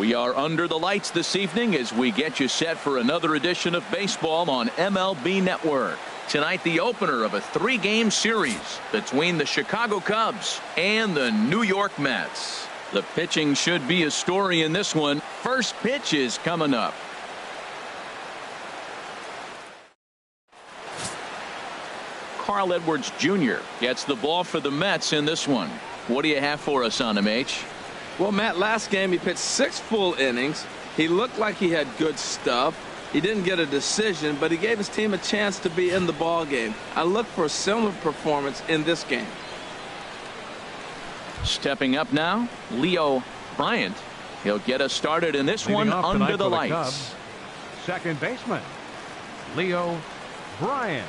We are under the lights this evening as we get you set for another edition of baseball on MLB Network. Tonight, the opener of a 3-game series between the Chicago Cubs and the New York Mets. The pitching should be a story in this one. First pitch is coming up. Carl Edwards Jr. gets the ball for the Mets in this one. What do you have for us on him, H? Well, Matt, last game he pitched 6 full innings. He looked like he had good stuff. He didn't get a decision, but he gave his team a chance to be in the ball game. I look for a similar performance in this game. Stepping up now, Leo Bryant. He'll get us started in this one under the lights. Cubs, second baseman, Leo Bryant.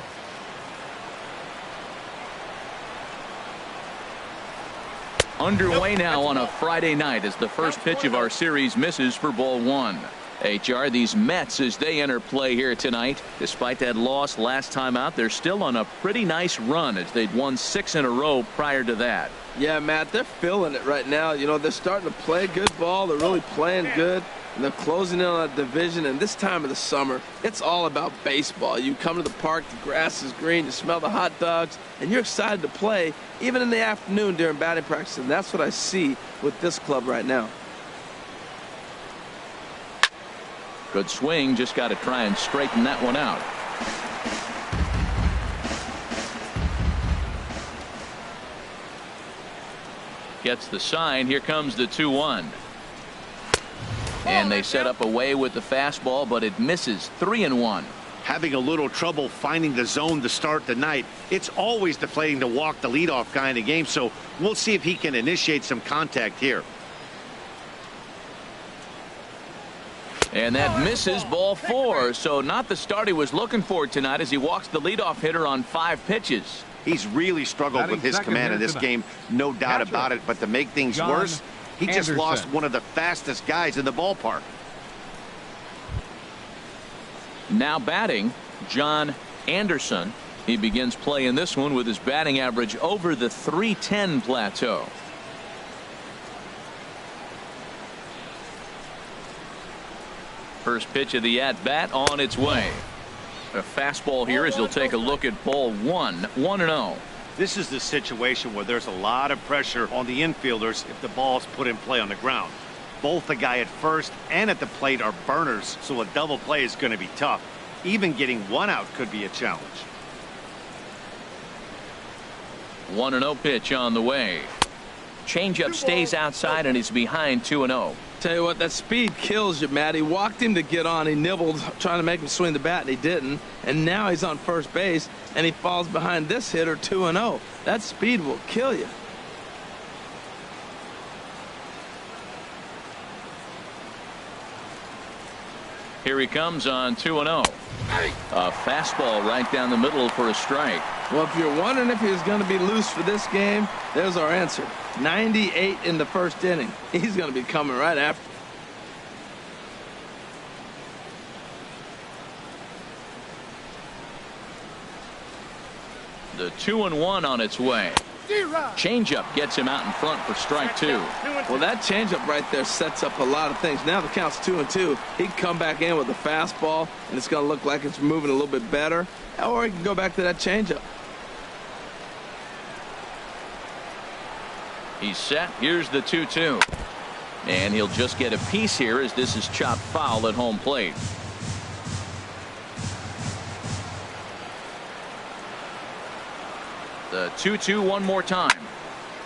Underway now on a Friday night as the first pitch of our series misses for ball 1. HR, these Mets, as they enter play here tonight, despite that loss last time out, they're still on a pretty nice run as they'd won 6 in a row prior to that. Yeah, Matt, they're feeling it right now. You know, they're starting to play good ball. They're really playing good. And they're closing in on a division. And this time of the summer, it's all about baseball. You come to the park, the grass is green, you smell the hot dogs, and you're excited to play, even in the afternoon during batting practice. And that's what I see with this club right now. Good swing, just got to try and straighten that one out. Gets the sign. Here comes the 2-1. And they set up away with the fastball, but it misses. 3-1. Having a little trouble finding the zone to start the night. It's always deflating to walk the leadoff guy in the game, so we'll see if he can initiate some contact here. And that misses, ball 4. So not the start he was looking for tonight as he walks the leadoff hitter on 5 pitches. He's really struggled with his command in this game, no doubt about it. But to make things worse, he just lost one of the fastest guys in the ballpark. Now batting, John Anderson. He begins play in this one with his batting average over the .310 plateau. First pitch of the at-bat on its way. A fastball here as he'll take a look at ball 1. 1-0. This is the situation where there's a lot of pressure on the infielders if the ball's put in play on the ground. Both the guy at first and at the plate are burners, so a double play is going to be tough. Even getting one out could be a challenge. 1-0 pitch on the way. Changeup stays outside and is behind 2-0. Tell you what, that speed kills you, Matt. He walked him to get on. He nibbled, trying to make him swing the bat, and he didn't. And now he's on first base, and he falls behind this hitter 2-0. That speed will kill you. Here he comes on 2-0. A fastball right down the middle for a strike. Well, if you're wondering if he was going to be loose for this game, there's our answer. 98 in the first inning. He's going to be coming right after. The 2-1 on its way. Changeup gets him out in front for strike 2. Well, that changeup right there sets up a lot of things. Now the count's 2-2. He can come back in with a fastball, and it's going to look like it's moving a little bit better. Or he can go back to that changeup. He's set. Here's the 2-2. And he'll just get a piece here as this is chopped foul at home plate. The 2-2 one more time.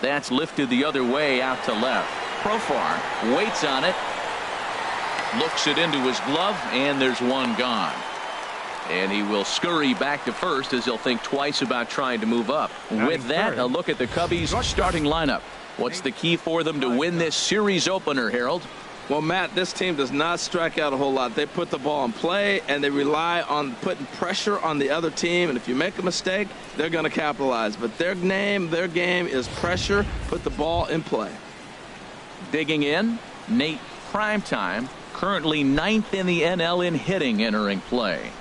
That's lifted the other way out to left. Profar waits on it. Looks it into his glove, and there's one gone. And he will scurry back to first as he'll think twice about trying to move up. With that, a look at the Cubbies' starting lineup. What's the key for them to win this series opener, Harold? Well, Matt, this team does not strike out a whole lot. They put the ball in play, and they rely on putting pressure on the other team. And if you make a mistake, they're going to capitalize. But their game is pressure, put the ball in play. Digging in, Nate Primetime, currently 9th in the NL in hitting, entering play.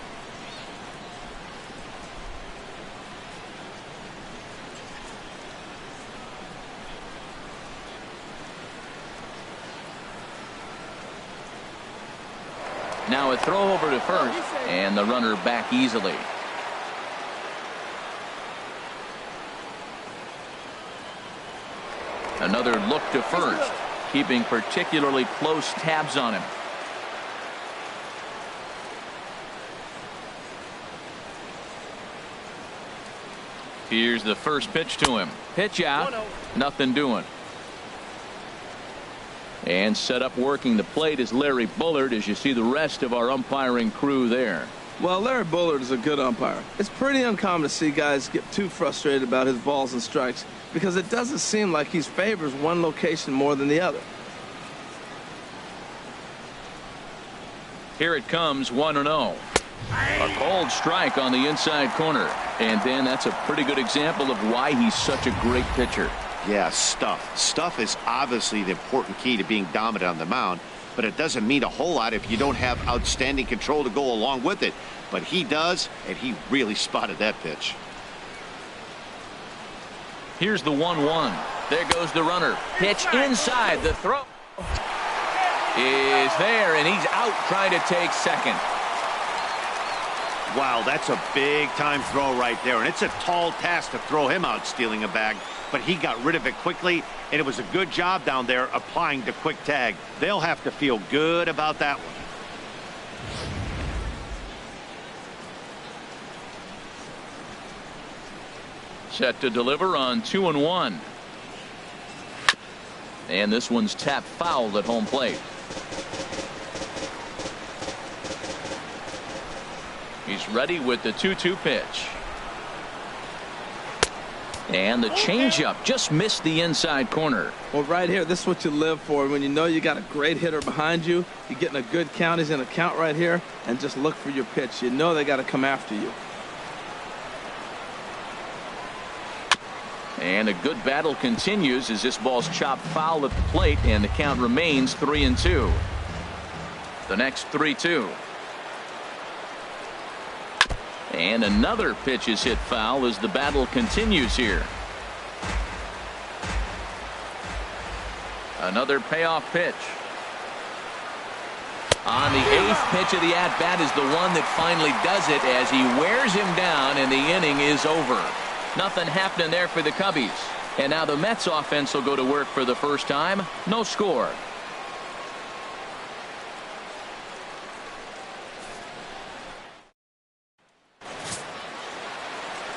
Now a throw over to first, and the runner back easily. Another look to first, keeping particularly close tabs on him. Here's the first pitch to him. Pitch out. Nothing doing. And set up working the plate is Larry Bullard, as you see the rest of our umpiring crew there. Well, Larry Bullard is a good umpire. It's pretty uncommon to see guys get too frustrated about his balls and strikes because it doesn't seem like he favors one location more than the other. Here it comes, 1-0. A cold strike on the inside corner. And then that's a pretty good example of why he's such a great pitcher. Yeah, stuff. Stuff is obviously the important key to being dominant on the mound, but it doesn't mean a whole lot if you don't have outstanding control to go along with it. But he does, and he really spotted that pitch. Here's the 1-1. There goes the runner. Pitch inside. The throw is there, and he's out trying to take second. Wow, that's a big-time throw right there, and it's a tall task to throw him out stealing a bag, but he got rid of it quickly, and it was a good job down there applying the quick tag. They'll have to feel good about that one. Set to deliver on 2-1. And this one's tapped foul at home plate. He's ready with the 2-2 pitch. And the changeup just missed the inside corner. Well, right here, this is what you live for. When you know you got a great hitter behind you, you're getting a good count. He's in a count right here, and just look for your pitch. You know they got to come after you. And a good battle continues as this ball's chopped foul at the plate, and the count remains 3-2. The next 3-2. And another pitch is hit foul as the battle continues here. Another payoff pitch. On the 8th pitch of the at-bat is the one that finally does it as he wears him down, and the inning is over. Nothing happening there for the Cubbies. And now the Mets offense will go to work for the first time. No score.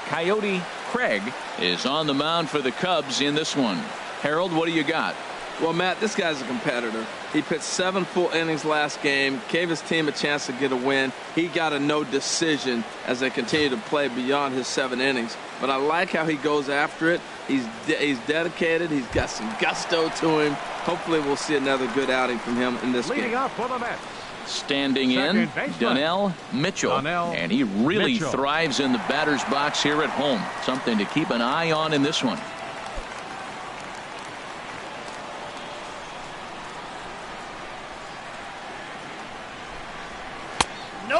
Coyote Craig is on the mound for the Cubs in this one. Harold, what do you got? Well, Matt, this guy's a competitor. He pitched 7 full innings last game, gave his team a chance to get a win. He got a no decision as they continue to play beyond his 7 innings. But I like how he goes after it. He's dedicated. He's got some gusto to him. Hopefully we'll see another good outing from him in this game. Leading up for the Mets. Standing in, Donnell Mitchell. And he really thrives in the batter's box here at home. Something to keep an eye on in this one.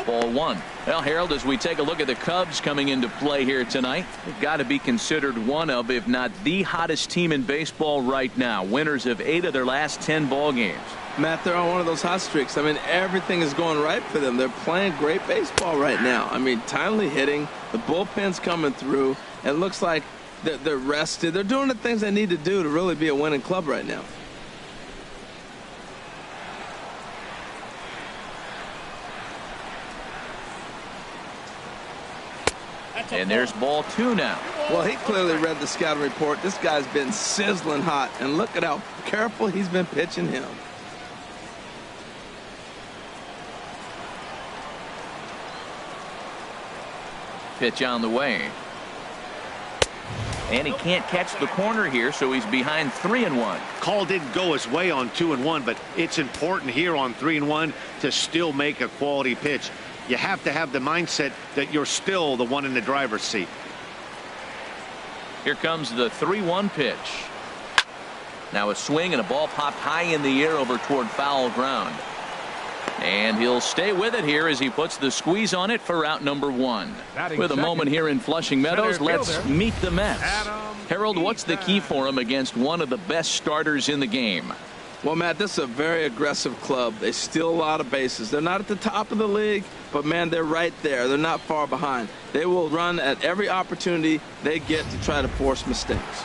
Ball 1. Well, Harold, as we take a look at the Cubs coming into play here tonight, they've got to be considered one of, if not the hottest team in baseball right now. Winners of 8 of their last 10 ball games. Matt, they're on one of those hot streaks. I mean, everything is going right for them. They're playing great baseball right now. I mean, timely hitting, the bullpen's coming through, and it looks like they're rested. They're doing the things they need to do to really be a winning club right now. And there's ball 2 now. Well, he clearly read the scouting report. This guy's been sizzling hot, and look at how careful he's been pitching him. Pitch on the way. And he can't catch the corner here, so he's behind 3-1. Call didn't go his way on 2-1, but it's important here on 3-1 to still make a quality pitch. You have to have the mindset that you're still the one in the driver's seat. Here comes the 3-1 pitch. Now a swing and a ball popped high in the air over toward foul ground. And he'll stay with it here as he puts the squeeze on it for out number 1. With a moment here in Flushing Meadows, let's meet the Mets. Harold, what's the key for him against one of the best starters in the game? Well, Matt, this is a very aggressive club. They steal a lot of bases. They're not at the top of the league, but, man, they're right there. They're not far behind. They will run at every opportunity they get to try to force mistakes.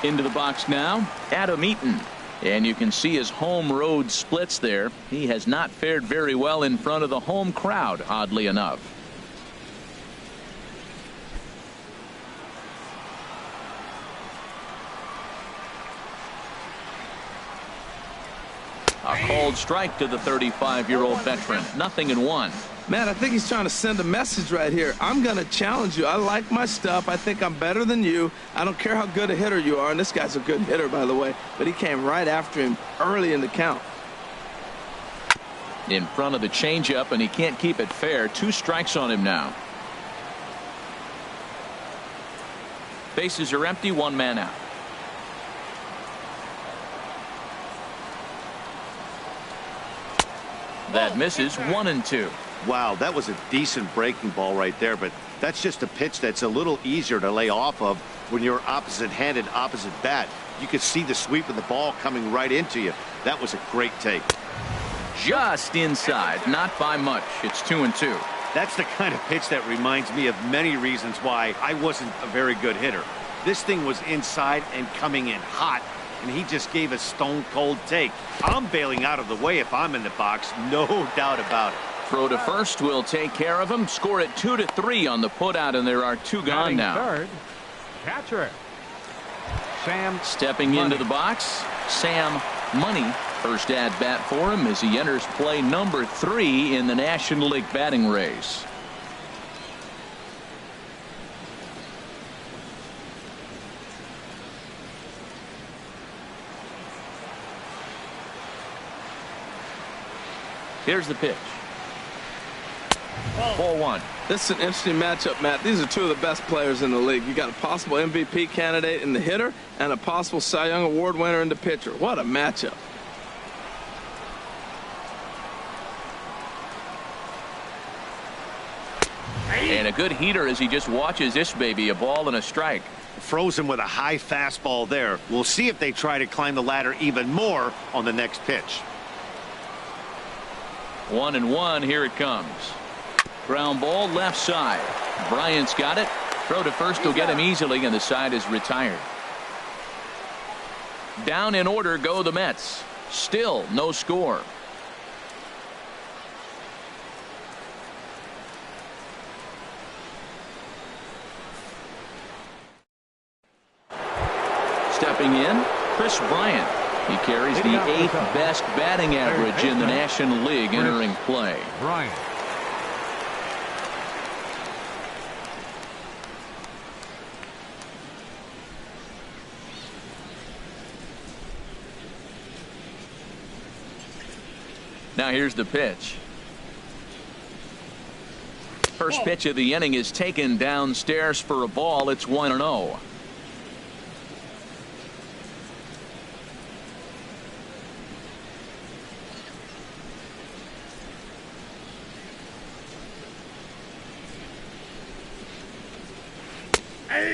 Into the box now, Adam Eaton. And you can see his home road splits there. He has not fared very well in front of the home crowd, oddly enough. A called strike to the 35-year-old veteran. 0-1. Man, I think he's trying to send a message right here. I'm going to challenge you. I like my stuff. I think I'm better than you. I don't care how good a hitter you are. And this guy's a good hitter, by the way. But he came right after him early in the count. In front of the changeup, and he can't keep it fair. 2 strikes on him now. Bases are empty. 1 man out. That misses. 1-2. Wow, that was a decent breaking ball right there, but that's just a pitch that's a little easier to lay off of when you're opposite-handed, opposite bat. You could see the sweep of the ball coming right into you. That was a great take. Just inside, not by much. It's 2-2. That's the kind of pitch that reminds me of many reasons why I wasn't a very good hitter. This thing was inside and coming in hot, and he just gave a stone-cold take. I'm bailing out of the way if I'm in the box, no doubt about it. Throw to first will take care of him. Score it 2-3 on the putout, and there are 2 gone now. Third, catcher Sam. Stepping into the box, Sam Money. First at bat for him as he enters play number 3 in the National League batting race. Here's the pitch. Ball 1. This is an interesting matchup, Matt. These are 2 of the best players in the league. You got a possible MVP candidate in the hitter and a possible Cy Young Award winner in the pitcher. What a matchup. And a good heater as he just watches this baby. A ball and a strike. Frozen with a high fastball there. We'll see if they try to climb the ladder even more on the next pitch. 1-1. Here it comes. Ground ball left side. Bryant's got it. Throw to first will get him easily, and the side is retired. Down in order go the Mets. Still no score. Stepping in, Chris Bryant. He carries the 8th best batting average in the National League entering play. Bryant. Now here's the pitch. First pitch of the inning is taken downstairs for a ball. It's 1-0.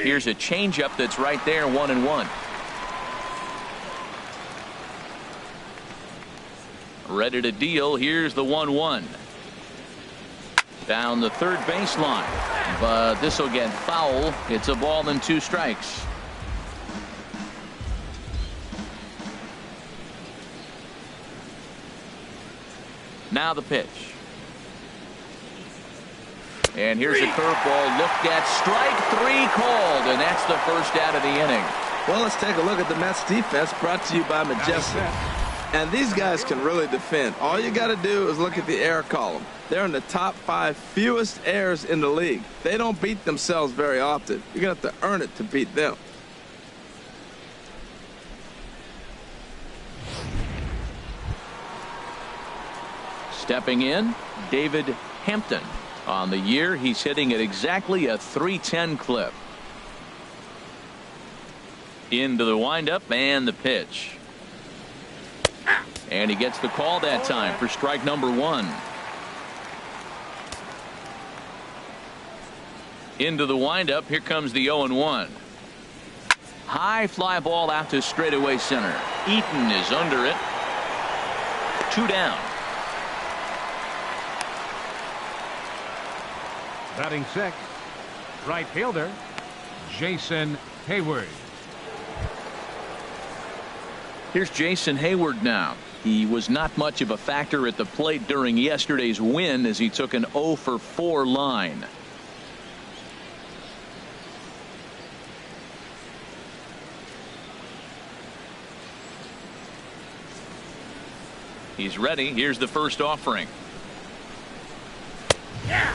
Here's a changeup that's right there. 1-1. Ready to deal. Here's the 1-1. Down the third baseline, but this will get foul. It's a ball and 2 strikes. Now the pitch. And here's a curveball looked at. Strike 3 called, and that's the first out of the inning. Well, let's take a look at the Mets defense, brought to you by Majestic. And these guys can really defend. All you got to do is look at the error column. They're in the top 5 fewest errors in the league. They don't beat themselves very often. You're going to have to earn it to beat them. Stepping in, David Hampton. On the year, he's hitting at exactly a .310 clip. Into the windup and the pitch. And he gets the call that time for strike number 1. Into the windup. Here comes the 0-1. High fly ball out to straightaway center. Eaton is under it. 2 down. Batting sixth, right fielder, Jason Hayward. Here's Jason Hayward now. He was not much of a factor at the plate during yesterday's win as he took an 0 for 4 line. He's ready. Here's the first offering.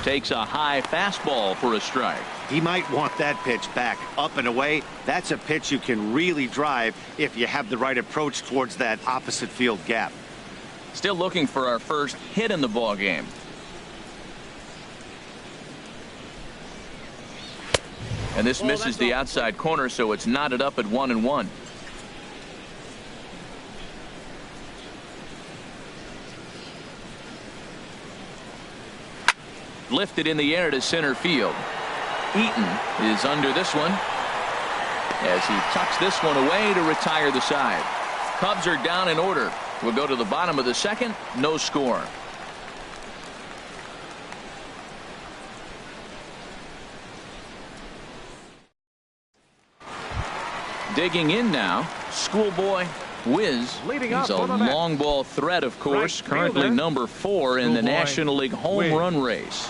Takes a high fastball for a strike. He might want that pitch back up and away. That's a pitch you can really drive if you have the right approach towards that opposite field gap. Still looking for our first hit in the ball game. And this misses the outside corner, so it's knotted up at 1-1. Lifted in the air to center field. Eaton is under this one as he tucks this one away to retire the side. Cubs are down in order. We'll go to the bottom of the second. No score. Digging in now, Schoolboy Wiz. He's a long ball threat, of course, currently number 4 in the National League home run race.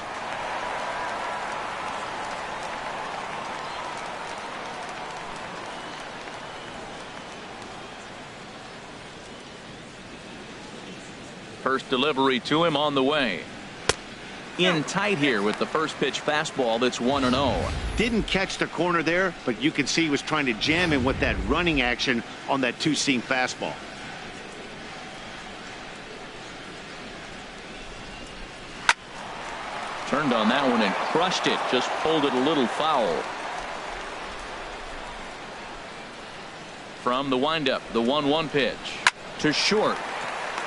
First delivery to him on the way. In tight here with the first pitch fastball that's 1-0. Didn't catch the corner there, but you can see he was trying to jam him with that running action on that 2-seam fastball. Turned on that one and crushed it. Just pulled it a little foul. From the windup, the 1-1 pitch to short.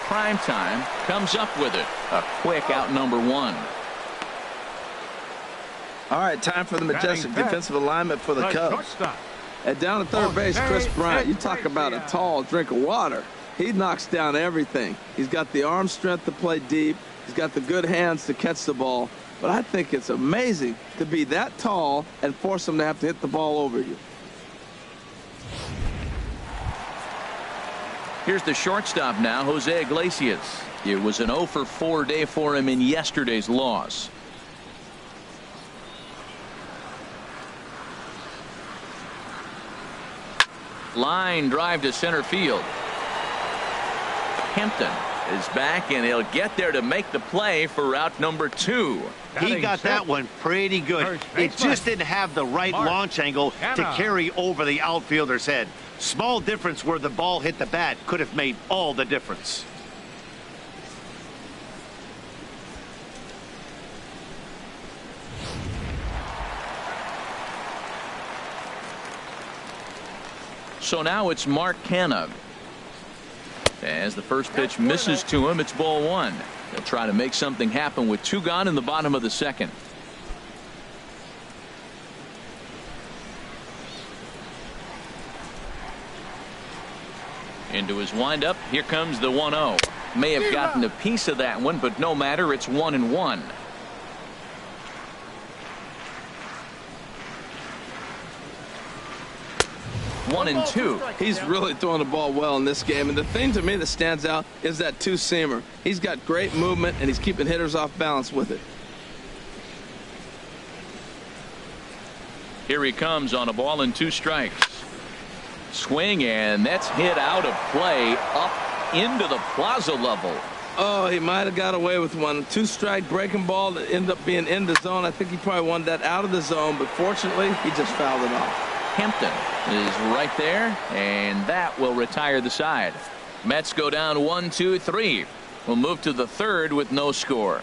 Prime time comes up with it. A quick out number 1. All right, time for the majestic defensive alignment for the Cubs. And down at third base, Chris Bryant. You talk about a tall drink of water. He knocks down everything. He's got the arm strength to play deep. He's got the good hands to catch the ball. But I think it's amazing to be that tall and force him to have to hit the ball over you. Here's the shortstop now, Jose Iglesias. It was an 0 for 4 day for him in yesterday's loss. Line drive to center field. Kempton is back, and he'll get there to make the play for route number 2. He got that one pretty good. It just didn't have the right launch angle to carry over the outfielder's head. Small difference where the ball hit the bat could have made all the difference. So now it's Mark Canha. As the first pitch misses to him, it's ball 1. They'll try to make something happen with 2 gone in the bottom of the second. Into his windup. Here comes the 1-0. May have gotten a piece of that one, but no matter. It's 1-1. One and two. He's really throwing the ball well in this game. And the thing to me that stands out is that 2-seamer. He's got great movement, and he's keeping hitters off balance with it. Here he comes on a ball and 2 strikes. Swing, and that's hit out of play up into the plaza level. Oh, he might have got away with one. 2-strike breaking ball that ended up being in the zone. I think he probably wanted that out of the zone, but fortunately, he just fouled it off. Kempton is right there, and that will retire the side. Mets go down 1-2-3. We'll move to the third with no score.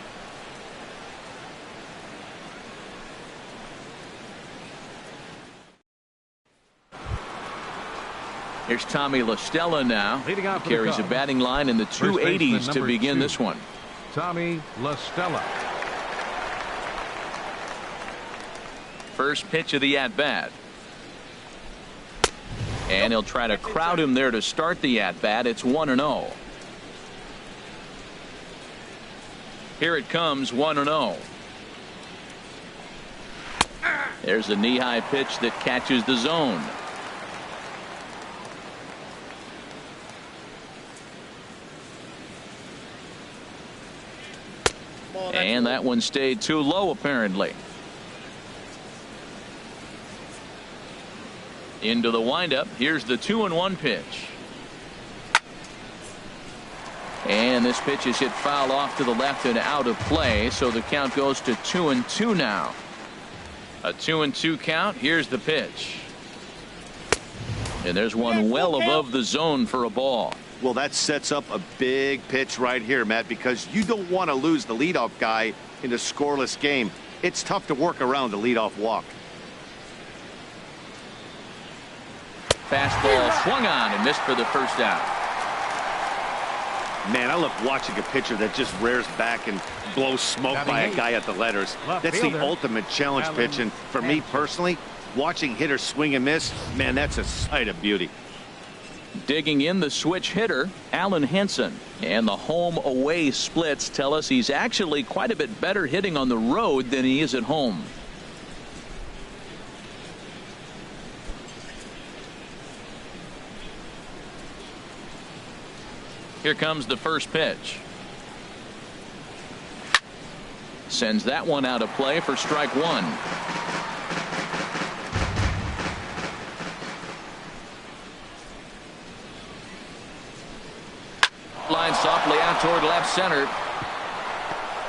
Here's Tommy La Stella now. Carries a batting line in the 280s to begin this one. Tommy La Stella. First pitch of the at-bat. And he'll try to crowd him there to start the at-bat. It's 1-0. Here it comes, 1-0. There's a knee-high pitch that catches the zone. And that one stayed too low, apparently. Into the windup. Here's the 2-1 pitch. And this pitch is hit foul off to the left and out of play, so the count goes to 2-2 now. A 2-2 count. Here's the pitch. And there's one well above the zone for a ball. Well, that sets up a big pitch right here, Matt, because you don't want to lose the leadoff guy in a scoreless game. It's tough to work around the leadoff walk. Fastball swung on and missed for the first out. Man, I love watching a pitcher that just rears back and blows smoke by a guy at the letters. That's the ultimate challenge pitch. And for me personally, watching hitters swing and miss, man, that's a sight of beauty. Digging in the switch hitter, Alan Henson. And the home away splits tell us he's actually quite a bit better hitting on the road than he is at home. Here comes the first pitch. Sends that one out of play for strike one. Line softly out toward left center.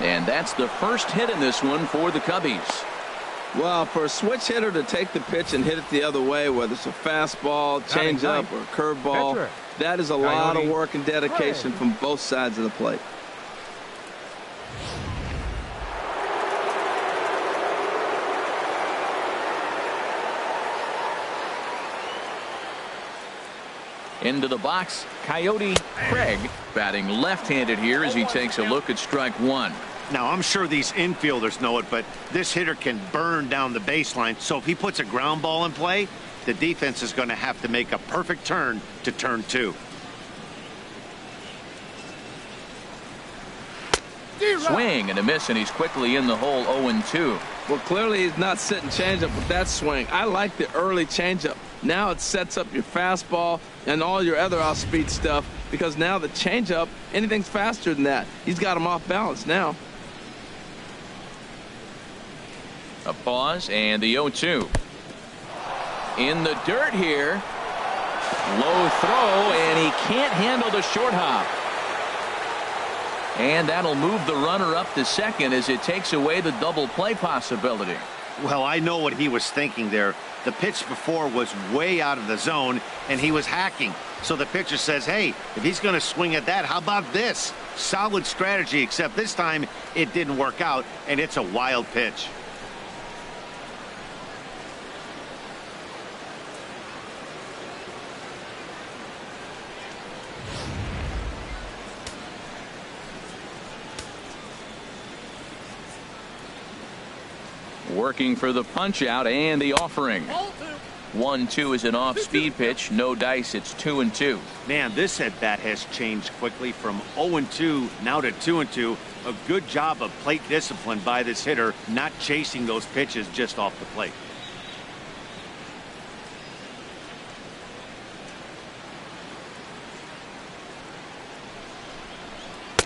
And that's the first hit in this one for the Cubbies. Well, for a switch hitter to take the pitch and hit it the other way, whether it's a fastball, changeup, or curveball, that is a lot of work and dedication from both sides of the plate. Into the box, Coyote Craig batting left-handed here as he takes a look at strike one. Now, I'm sure these infielders know it, but this hitter can burn down the baseline. So if he puts a ground ball in play, the defense is going to have to make a perfect turn to turn two. Swing and a miss, and he's quickly in the hole 0-2. Well, clearly he's not sitting changeup with that swing. I like the early changeup. Now it sets up your fastball and all your other off-speed stuff, because now the changeup, anything's faster than that. He's got him off balance now. A pause and the 0-2. In the dirt here. Low throw, and he can't handle the short hop. And that'll move the runner up to second as it takes away the double play possibility. Well, I know what he was thinking there. The pitch before was way out of the zone, and he was hacking. So the pitcher says, hey, if he's going to swing at that, how about this? Solid strategy, except this time it didn't work out, and it's a wild pitch. Working for the punch out and the offering. 1-2 is an off-speed pitch. No dice. It's 2-2. Man, this at bat has changed quickly from 0-2 now to 2-2. A good job of plate discipline by this hitter, not chasing those pitches just off the plate.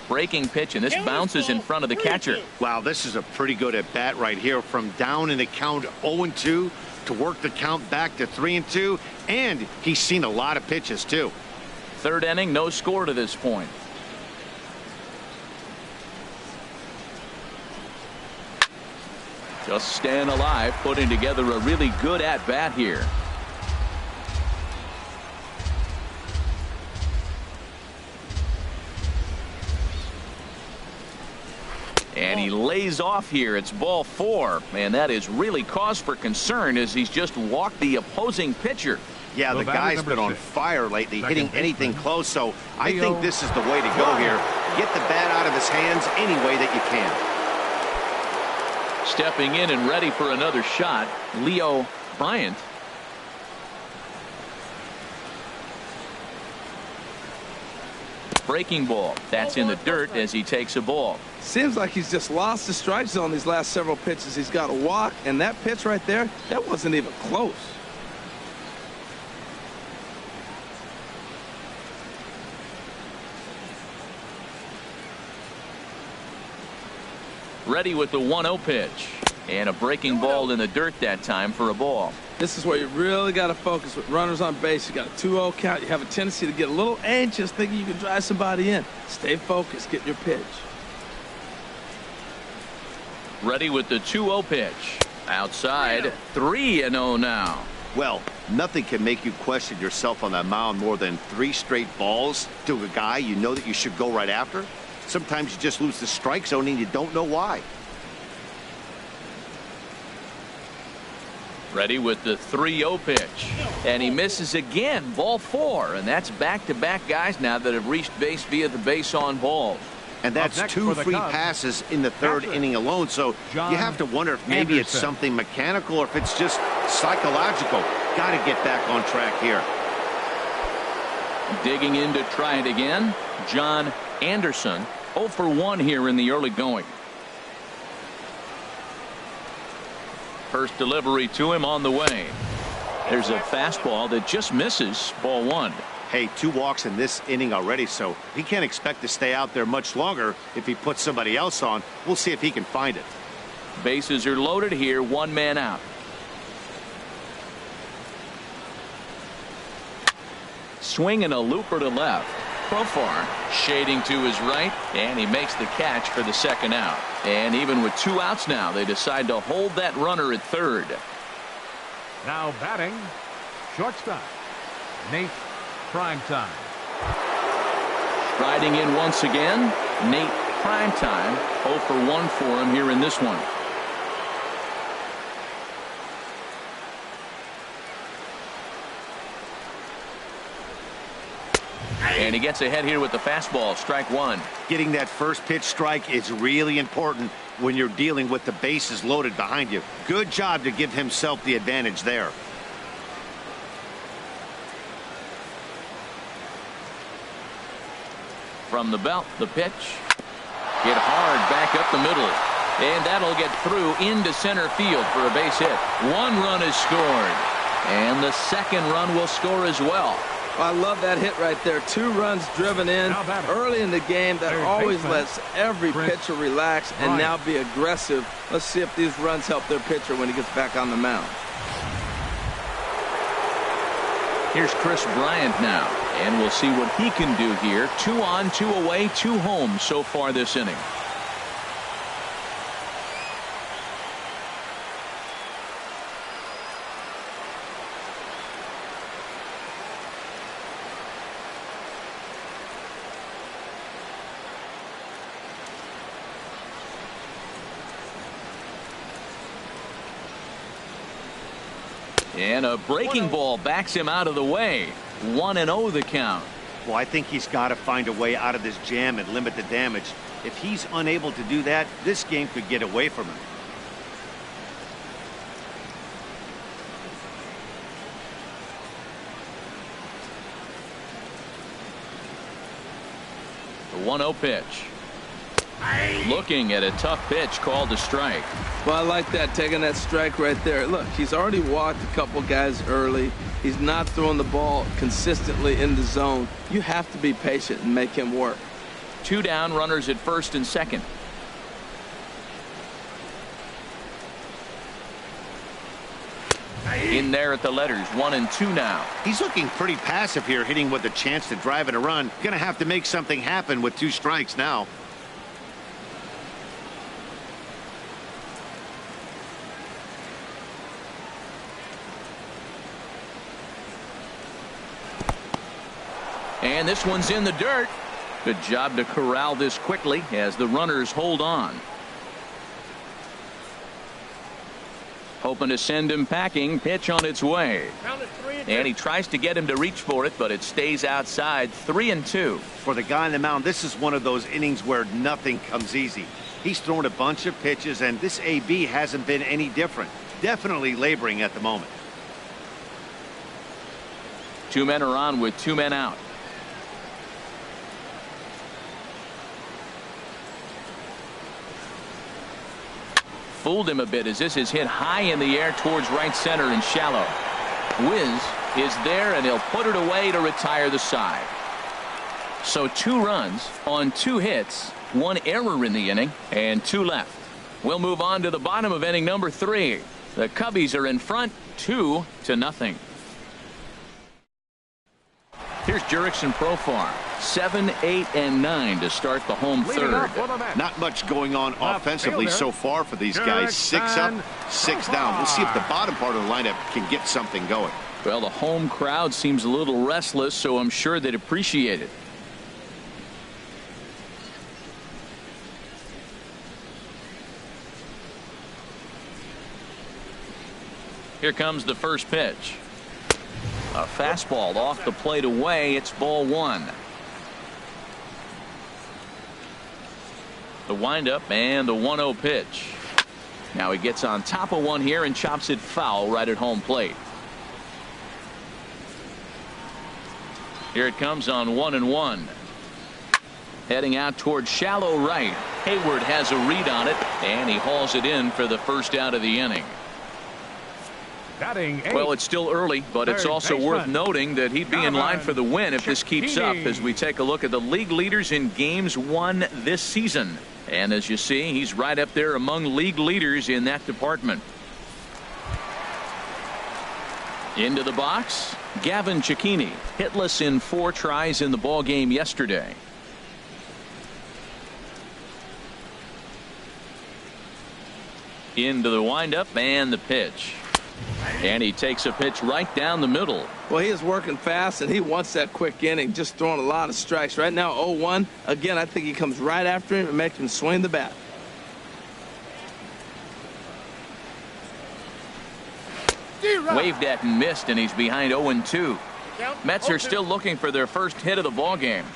Breaking pitch, and this bounces in front of the catcher. Wow, this is a pretty good at bat right here. From down in the count 0-2 to work the count back to 3-2, and he's seen a lot of pitches too. Third inning, no score to this point. Just staying alive, putting together a really good at bat here. And he lays off here. It's ball 4. And that is really cause for concern as he's just walked the opposing pitcher. Yeah, the guy's been on fire lately, hitting anything close. So I think this is the way to go here. Get the bat out of his hands any way that you can. Stepping in and ready for another shot, Leo Bryant. Breaking ball. That's in the dirt as he takes a ball. Seems like he's just lost the strike zone these last several pitches. He's got a walk, and that pitch right there, that wasn't even close. Ready with the 1-0 pitch. And a breaking ball in the dirt that time for a ball. This is where you really got to focus with runners on base. You got a 2-0 count. You have a tendency to get a little anxious thinking you can drive somebody in. Stay focused. Get your pitch. Ready with the 2-0 pitch. Outside. 3-0 now. Well, nothing can make you question yourself on that mound more than 3 straight balls to a guy you know that you should go right after. Sometimes you just lose the strike zone and you don't know why. Ready with the 3-0 pitch. And he misses again. Ball 4. And that's back-to-back guys now that have reached base via the base on balls. And that's 2 free passes in the 3rd inning alone. So you have to wonder if maybe it's something mechanical or if it's just psychological. Got to get back on track here. Digging in to try it again. John Anderson. 0 for 1 here in the early going. First delivery to him on the way. There's a fastball that just misses. Ball 1. Hey, 2 walks in this inning already, so he can't expect to stay out there much longer if he puts somebody else on. We'll see if he can find it. Bases are loaded here. 1 man out. Swinging a looper to left. Profar shading to his right, and he makes the catch for the 2nd out. And even with 2 outs now, they decide to hold that runner at 3rd. Now batting, shortstop, Nate Primetime. Striding in once again, Nate Primetime. 0 for 1 for him here in this one. And he gets ahead here with the fastball. Strike 1. Getting that first pitch strike is really important when you're dealing with the bases loaded behind you. Good job to give himself the advantage there. From the belt, the pitch. Hit hard back up the middle. And that'll get through into center field for a base hit. 1 run is scored. And the 2nd run will score as well. I love that hit right there. 2 runs driven in early in the game. That always lets every pitcher relax and now be aggressive. Let's see if these runs help their pitcher when he gets back on the mound. Here's Chris Bryant now, and we'll see what he can do here. 2 on, 2 away, 2 home so far this inning. And a breaking ball backs him out of the way. 1-0 the count. Well, I think he's got to find a way out of this jam and limit the damage. If he's unable to do that, this game could get away from him. The 1-0 pitch. Looking at a tough pitch called a strike. Well, I like that, taking that strike right there. Look, he's already walked a couple guys early. He's not throwing the ball consistently in the zone. You have to be patient and make him work. 2 down, runners at 1st and 2nd. In there at the letters, 1 and 2 now. He's looking pretty passive here, hitting with a chance to drive in a run. Gonna have to make something happen with 2 strikes now. And this one's in the dirt. Good job to corral this quickly as the runners hold on. Hoping to send him packing. Pitch on its way. And he tries to get him to reach for it, but it stays outside. 3-2. For the guy on the mound, this is one of those innings where nothing comes easy. He's thrown a bunch of pitches, and this AB hasn't been any different. Definitely laboring at the moment. 2 men are on with 2 men out. fooled him a bit as this is hit high in the air towards right center and shallow. Wiz is there, and he'll put it away to retire the side. So 2 runs on 2 hits, 1 error in the inning, and 2 left. We'll move on to the bottom of inning number 3. The Cubbies are in front 2-0. Here's Jurickson Profar. 7, 8, and 9 to start the home third. Not much going on offensively so far for these guys. 6 up, 6 down. We'll see if the bottom part of the lineup can get something going. Well, the home crowd seems a little restless, so I'm sure they'd appreciate it. Here comes the first pitch. A fastball off the plate away. It's ball 1. The windup and the 1-0 pitch. Now he gets on top of one here and chops it foul right at home plate. Here it comes on 1-1. Heading out towards shallow right. Hayward has a read on it, and he hauls it in for the first out of the inning. Well, it's still early, but it's also worth noting that he'd be in line for the win if this keeps up as we take a look at the league leaders in games won this season. And as you see, he's right up there among league leaders in that department. Into the box, Gavin Cecchini, hitless in 4 tries in the ball game yesterday. Into the windup and the pitch. And he takes a pitch right down the middle. Well, he is working fast, and he wants that quick inning, just throwing a lot of strikes. Right now, 0-1. Again, I think he comes right after him and makes him swing the bat. Waved at and missed, and he's behind 0-2. Mets are still looking for their first hit of the ball game.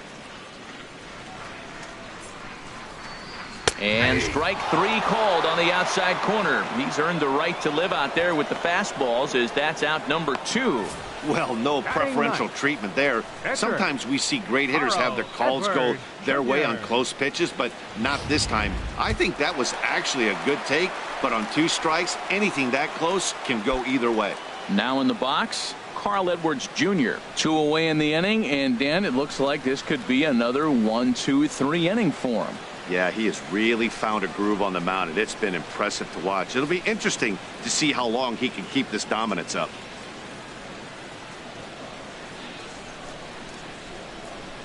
And strike 3 called on the outside corner. He's earned the right to live out there with the fastballs, as that's out number 2. Well, no preferential treatment there. Sometimes we see great hitters have their calls go their way on close pitches, but not this time. I think that was actually a good take, but on 2 strikes, anything that close can go either way. Now in the box, Carl Edwards Jr. 2 away in the inning, and Dan, it looks like this could be another 1-2-3 inning for him. Yeah, he has really found a groove on the mound, and it's been impressive to watch. It'll be interesting to see how long he can keep this dominance up.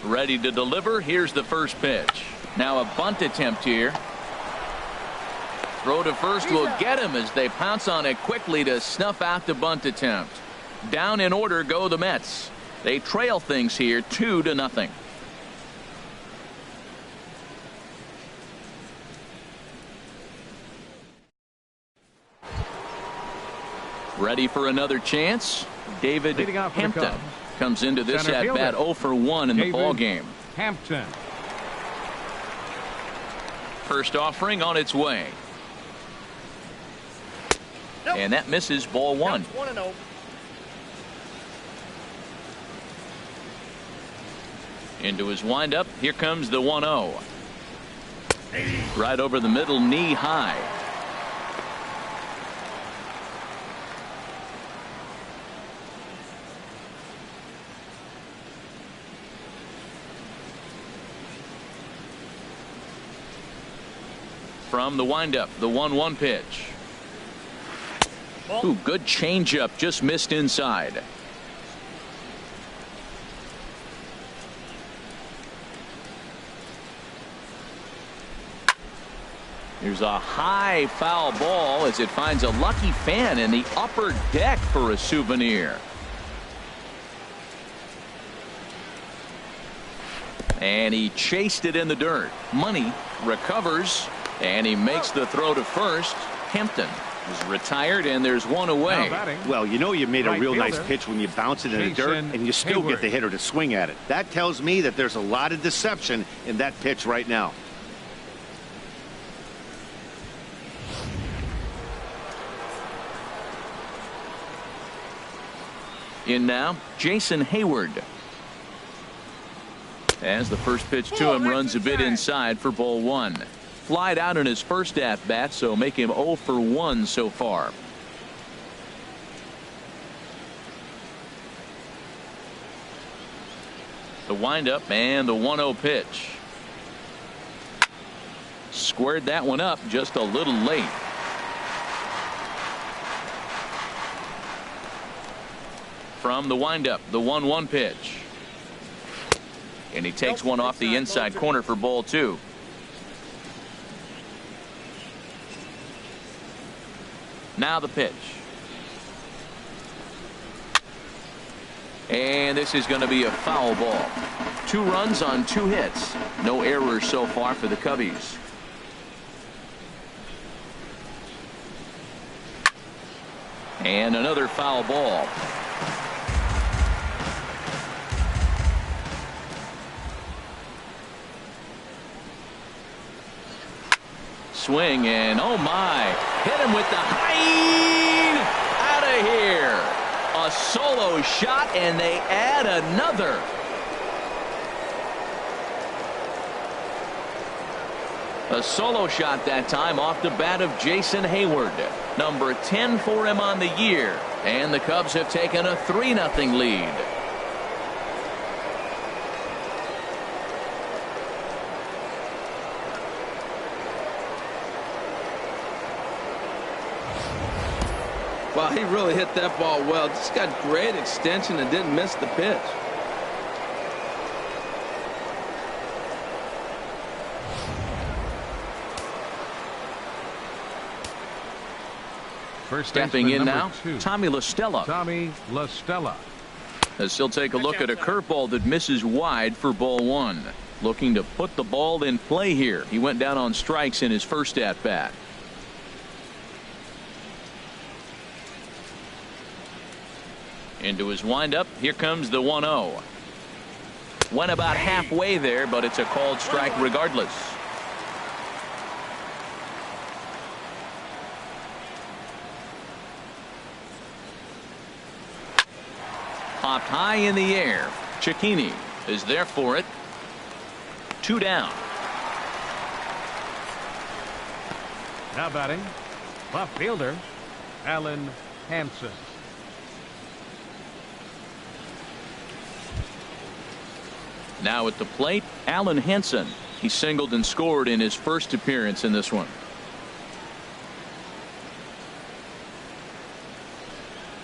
Ready to deliver. Here's the first pitch. Now a bunt attempt here. Throw to first will get him as they pounce on it quickly to snuff out the bunt attempt. Down in order go the Mets. They trail things here 2-0. Ready for another chance. David Hampton comes into this at bat 0 for 1 in the ball game. Hampton. First offering on its way. And that misses, ball 1. Into his windup. Here comes the 1-0. Right over the middle, knee high. From the windup, the 1-1 pitch. Ooh, good changeup, just missed inside. Here's a high foul ball as it finds a lucky fan in the upper deck for a souvenir. And he chased it in the dirt. Money recovers. And he makes the throw to first. Hampton is retired, and there's 1 away. Well, you know you made a real nice pitch when you bounce it in the dirt and you still get the hitter to swing at it. That tells me that there's a lot of deception in that pitch right now. In now, Jason Hayward. As the first pitch to him runs a bit inside for ball 1. flied out in his first at-bat, so make him 0 for 1 so far. The windup and the 1-0 pitch. Squared that one up just a little late. From the windup, the 1-1 pitch. And he takes one off the inside corner for ball 2. Now the pitch. And this is going to be a foul ball. 2 runs on 2 hits. No errors so far for the Cubbies. And another foul ball. Swing and oh my, hit him with the high, out of here. A solo shot and they add another. A solo shot that time off the bat of Jason Hayward. Number 10 for him on the year. And the Cubs have taken a 3-0 lead. Well, he really hit that ball well. Just got great extension and didn't miss the pitch. First Stepping in now, 2. Tommy La Stella. Tommy La Stella. As he'll take a look at a curveball that misses wide for ball 1. Looking to put the ball in play here. He went down on strikes in his first at bat. Into his windup. Here comes the 1-0. Went about halfway there, but it's a called strike regardless. Popped high in the air. Cecchini is there for it. 2 down. Now batting, left fielder Alan Hansen. Now at the plate, Alan Hansen. He singled and scored in his first appearance in this one.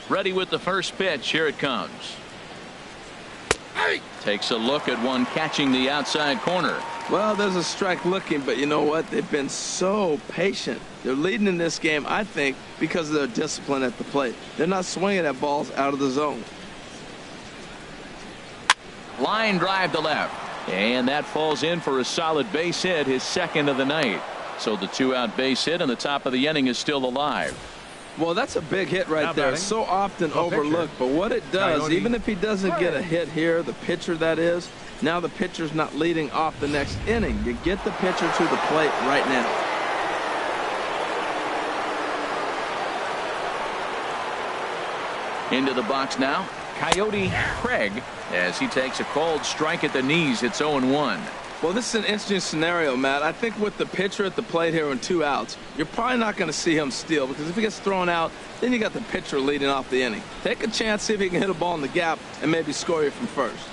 Ready with the first pitch. Here it comes. Takes a look at one catching the outside corner. Well, there's a strike looking, but you know what? They've been so patient. They're leading in this game, I think, because of their discipline at the plate. They're not swinging at balls out of the zone. Line drive to left. And that falls in for a solid base hit, his second of the night. So the 2-out base hit and the top of the inning is still alive. Well, that's a big hit right Now there. batting, So often the overlooked. pitcher, But what it does, Coyote even if he doesn't get a hit here, the pitcher that is, now the pitcher's not leading off the next inning. You get the pitcher to the plate right now. Into the box now, Coyote Craig, as he takes a called strike at the knees. It's 0-1. Well, this is an interesting scenario, Matt. I think with the pitcher at the plate here and 2 outs, you're probably not going to see him steal, because if he gets thrown out, then you got the pitcher leading off the inning. Take a chance, see if he can hit a ball in the gap and maybe score you from first.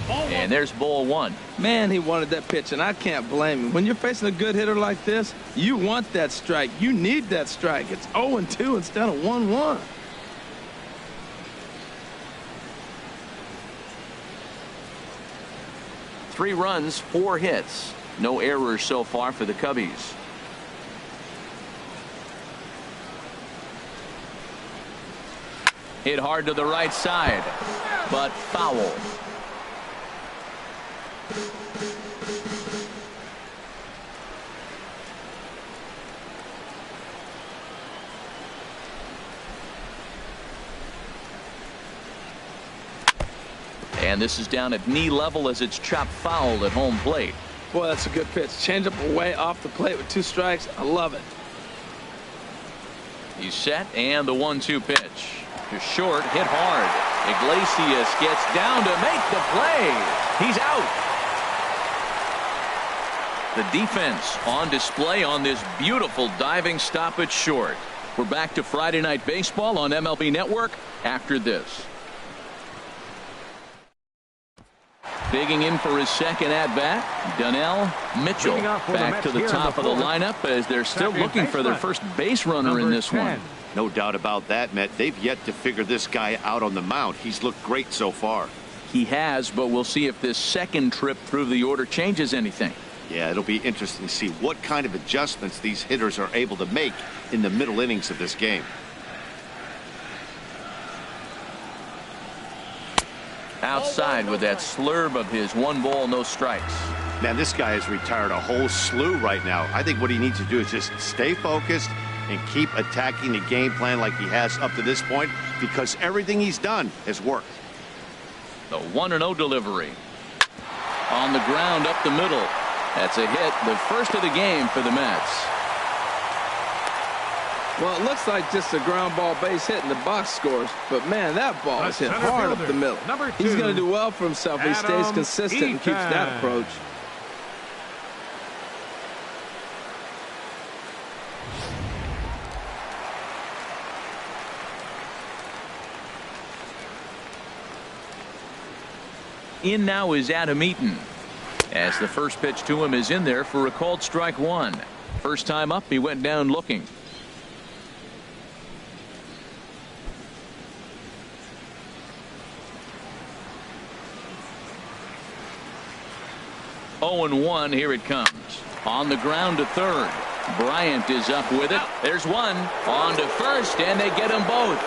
And there's ball 1. Man, he wanted that pitch, and I can't blame him. When you're facing a good hitter like this, you want that strike. You need that strike. It's 0-2 instead of 1-1. Three runs, 4 hits. No errors so far for the Cubbies. Hit hard to the right side, but foul. And this is down at knee level as it's chopped foul at home plate. Boy, that's a good pitch. Change up away off the plate with 2 strikes. I love it. He's set, and the 1-2 pitch. To short, hit hard. Iglesias gets down to make the play. He's out. The defense on display on this beautiful diving stoppage short. We're back to Friday Night Baseball on MLB Network after this. Digging in for his second at-bat, Donnell Mitchell back to the top of the lineup as they're still looking for their first base runner in this one. No doubt about that, Matt. They've yet to figure this guy out on the mound. He's looked great so far. He has, but we'll see if this second trip through the order changes anything. Yeah, it'll be interesting to see what kind of adjustments these hitters are able to make in the middle innings of this game. Outside with that slurve of his 1 ball, no strikes. Man, this guy has retired a whole slew right now. I think what he needs to do is just stay focused and keep attacking the game plan like he has up to this point, because everything he's done has worked. The 1-0 delivery. On the ground up the middle. That's a hit, the first of the game for the Mets. Well, it looks like just a ground ball base hit in the box scores, but man, that ball is hit hard up the middle. He's going to do well for himself if he stays consistent and keeps that approach. In now is Adam Eaton, as the first pitch to him is in there for a called strike 1. First time up, he went down looking. Oh, 0-1, here it comes. On the ground to third. Bryant is up with it. There's one. On to first, and they get them both.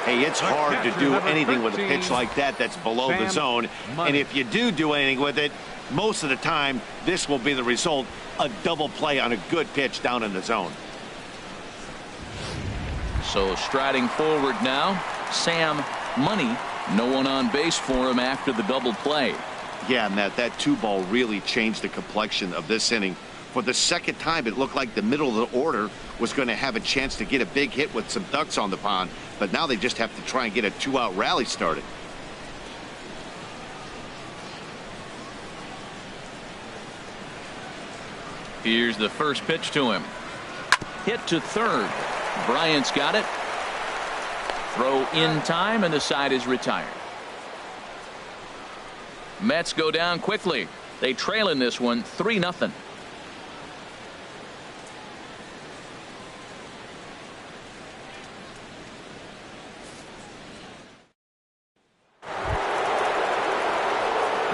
Hey, it's hard to do anything with a pitch like that that's below the zone. And if you do anything with it, most of the time, this will be the result. A double play on a good pitch down in the zone. So striding forward now, Sam Money. No one on base for him after the double play. Yeah, Matt, that 2-ball really changed the complexion of this inning. For the second time, it looked like the middle of the order was going to have a chance to get a big hit with some ducks on the pond, but now they just have to try and get a 2-out rally started. Here's the first pitch to him. Hit to third. Bryant's got it. Throw in time, and the side is retired. Mets go down quickly. They trail in this one 3-0.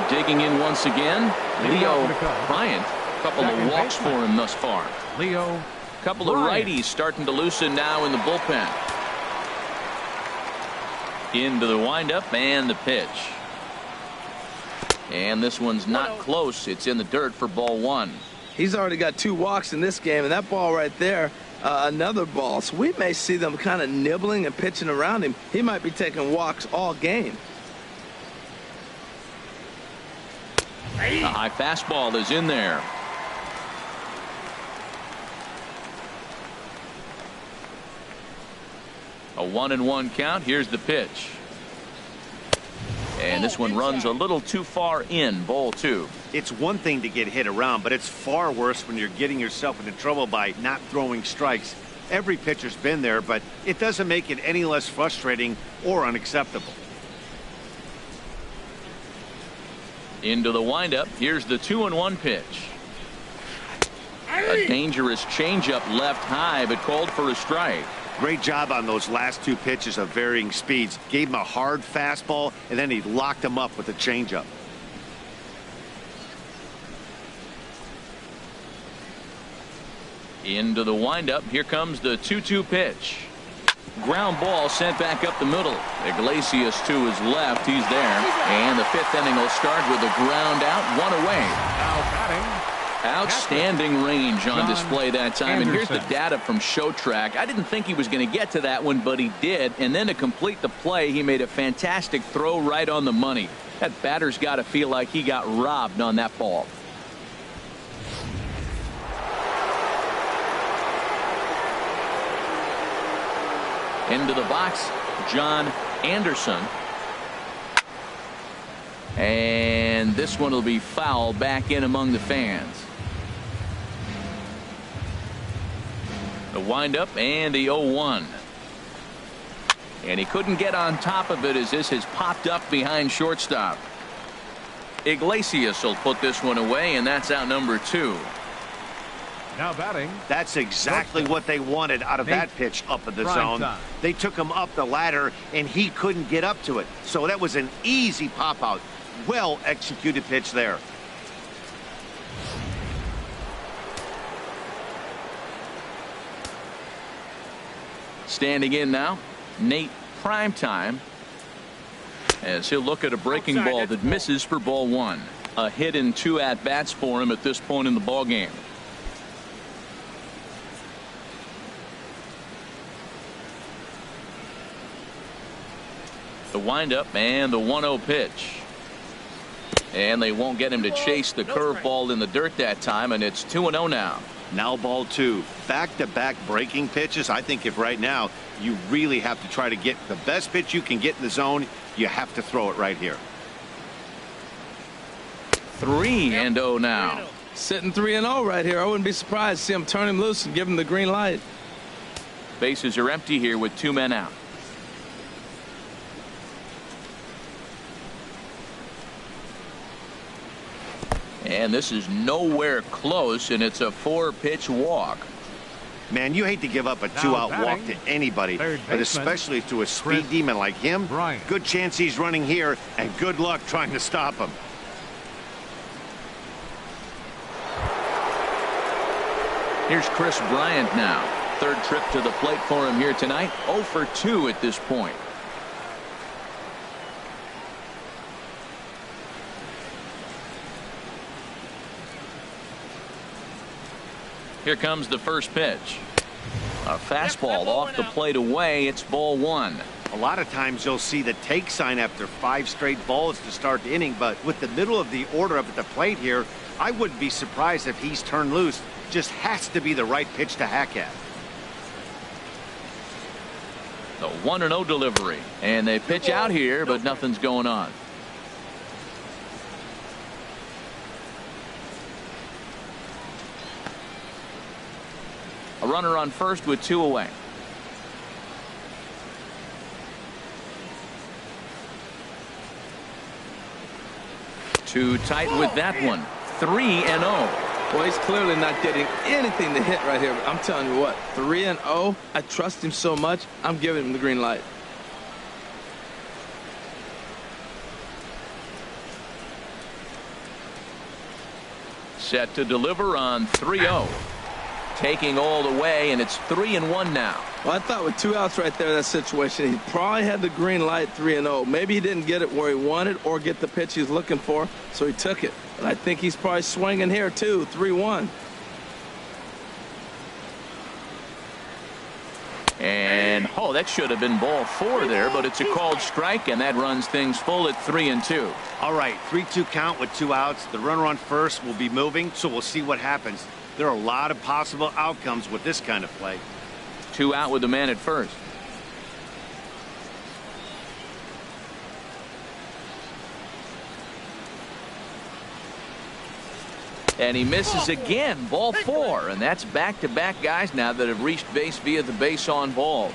Digging in once again, Leo Bryant. A couple of walks for him thus far. Leo. Couple of righties starting to loosen now in the bullpen. Into the windup and the pitch. And this one's not close. It's in the dirt for ball 1. He's already got 2 walks in this game, and that ball right there, another ball. So we may see them kind of nibbling and pitching around him. He might be taking walks all game. The high fastball is in there. A 1-1 count. Here's the pitch. And this one runs a little too far in, ball 2. It's one thing to get hit around, but it's far worse when you're getting yourself into trouble by not throwing strikes. Every pitcher's been there, but it doesn't make it any less frustrating or unacceptable. Into the windup. Here's the 2-1 pitch. A dangerous changeup left high, but called for a strike. Great job on those last 2 pitches of varying speeds. Gave him a hard fastball, and then he locked him up with a changeup. Into the windup. Here comes the 2-2 pitch. Ground ball sent back up the middle. Iglesias to his left. He's there. And the 5th inning will start with a ground out, 1 away. Now batting. Outstanding range on display that time. Anderson. And here's the data from Showtrack. I didn't think he was going to get to that one, but he did. And then to complete the play, he made a fantastic throw right on the money. That batter's got to feel like he got robbed on that ball. Into the box, John Anderson. And And this one will be foul back in among the fans. The windup and the 0-1. And he couldn't get on top of it as this has popped up behind shortstop. Iglesias will put this one away, and that's out number 2. Now batting. That's exactly what they wanted out of that pitch up in the zone. They took him up the ladder, and he couldn't get up to it. So that was an easy pop out. Well executed pitch there. Standing in now, Nate Primetime, as he'll look at a breaking ball that misses for ball 1. A hit and 2 at-bats for him at this point in the ball game. The windup and the 1-0 pitch. And they won't get him to chase the curveball in the dirt that time, and it's 2-0 now. Now ball 2. Back-to-back breaking pitches. I think if right now you really have to try to get the best pitch you can get in the zone, you have to throw it right here. 3-0 now. Sitting 3-0 right here. I wouldn't be surprised to see him turn him loose and give him the green light. Bases are empty here with 2 men out. And this is nowhere close, and it's a 4-pitch walk. Man, you hate to give up a 2-out walk to anybody, but especially to a speed demon like him. Good chance he's running here, and good luck trying to stop him. Here's Chris Bryant now. 3rd trip to the plate for him here tonight. 0 for 2 at this point. Here comes the first pitch. A fastball off the plate away. It's ball 1. A lot of times you'll see the take sign after 5 straight balls to start the inning, but with the middle of the order up at the plate here, I wouldn't be surprised if he's turned loose. Just has to be the right pitch to hack at. The 1-0 delivery. And they pitch out here, but nothing's going on. A runner on first with 2 away. Too tight with that one. 3-0. Well, he's clearly not getting anything to hit right here. But I'm telling you what, 3-0. I trust him so much. I'm giving him the green light. Set to deliver on 3-0. Taking all the way, and it's 3-1 now. Well, I thought with 2 outs right there in that situation, he probably had the green light 3-0. Maybe he didn't get it where he wanted or get the pitch he's looking for, so he took it. But I think he's probably swinging here too. 3-1. And that should have been ball 4 there, but it's a called strike, and that runs things full at 3-2. All right, 3-2 count with 2 outs. The runner on first will be moving, so we'll see what happens. There are a lot of possible outcomes with this kind of play. 2 out with the man at first. And he misses again. Ball 4. And that's back-to-back guys now that have reached base via the base on ball.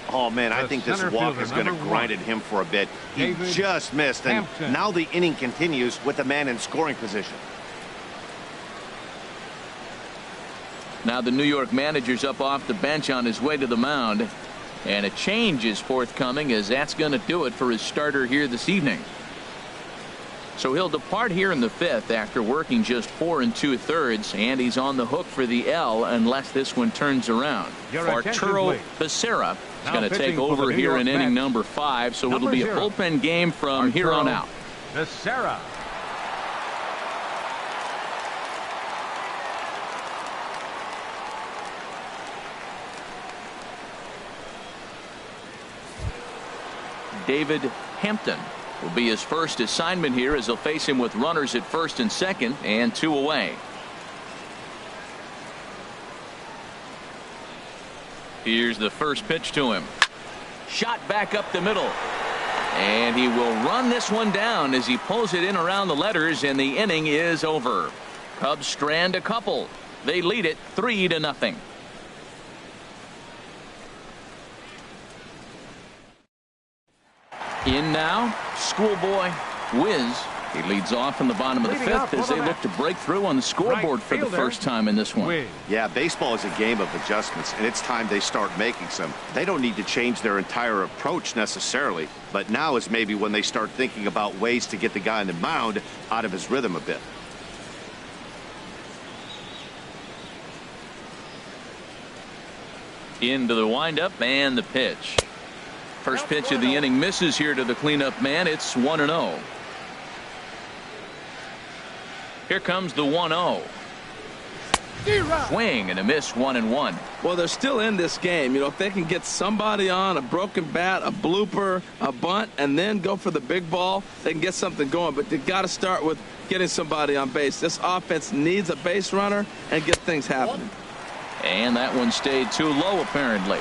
Oh, man, I think this walk is going to grind at him for a bit. He just missed, and now the inning continues with the man in scoring position. Now the New York manager's up off the bench on his way to the mound. And a change is forthcoming, as that's going to do it for his starter here this evening. So he'll depart here in the 5th after working just 4 2/3, and he's on the hook for the L unless this one turns around. Arturo Becerra is going to take over here in inning number 5, so it'll be a bullpen game from here on out. Becerra. David Hampton will be his first assignment here, as they'll face him with runners at first and second and 2 away. Here's the first pitch to him. Shot back up the middle. And he will run this one down as he pulls it in around the letters, and the inning is over. Cubs strand a couple. They lead it 3-0. In now, Schoolboy Wiz. He leads off in the bottom of the fifth as they look to break through on the scoreboard for the first time in this one. Yeah, baseball is a game of adjustments, and it's time they start making some. They don't need to change their entire approach necessarily, but now is maybe when they start thinking about ways to get the guy on the mound out of his rhythm a bit. Into the windup and the pitch. First pitch of the inning misses here to the cleanup man. It's 1-0. Here comes the 1-0. Swing and a miss, 1-1. Well, they're still in this game. You know, if they can get somebody on, a broken bat, a blooper, a bunt, and then go for the big ball, they can get something going. But they got to start with getting somebody on base. This offense needs a base runner and get things happening. And that one stayed too low, apparently.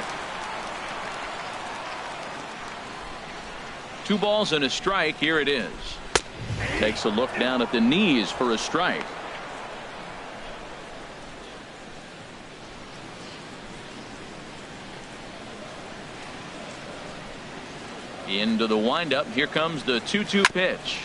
2 balls and a strike. Here it is. Takes a look down at the knees for a strike. Into the windup. Here comes the 2-2 pitch.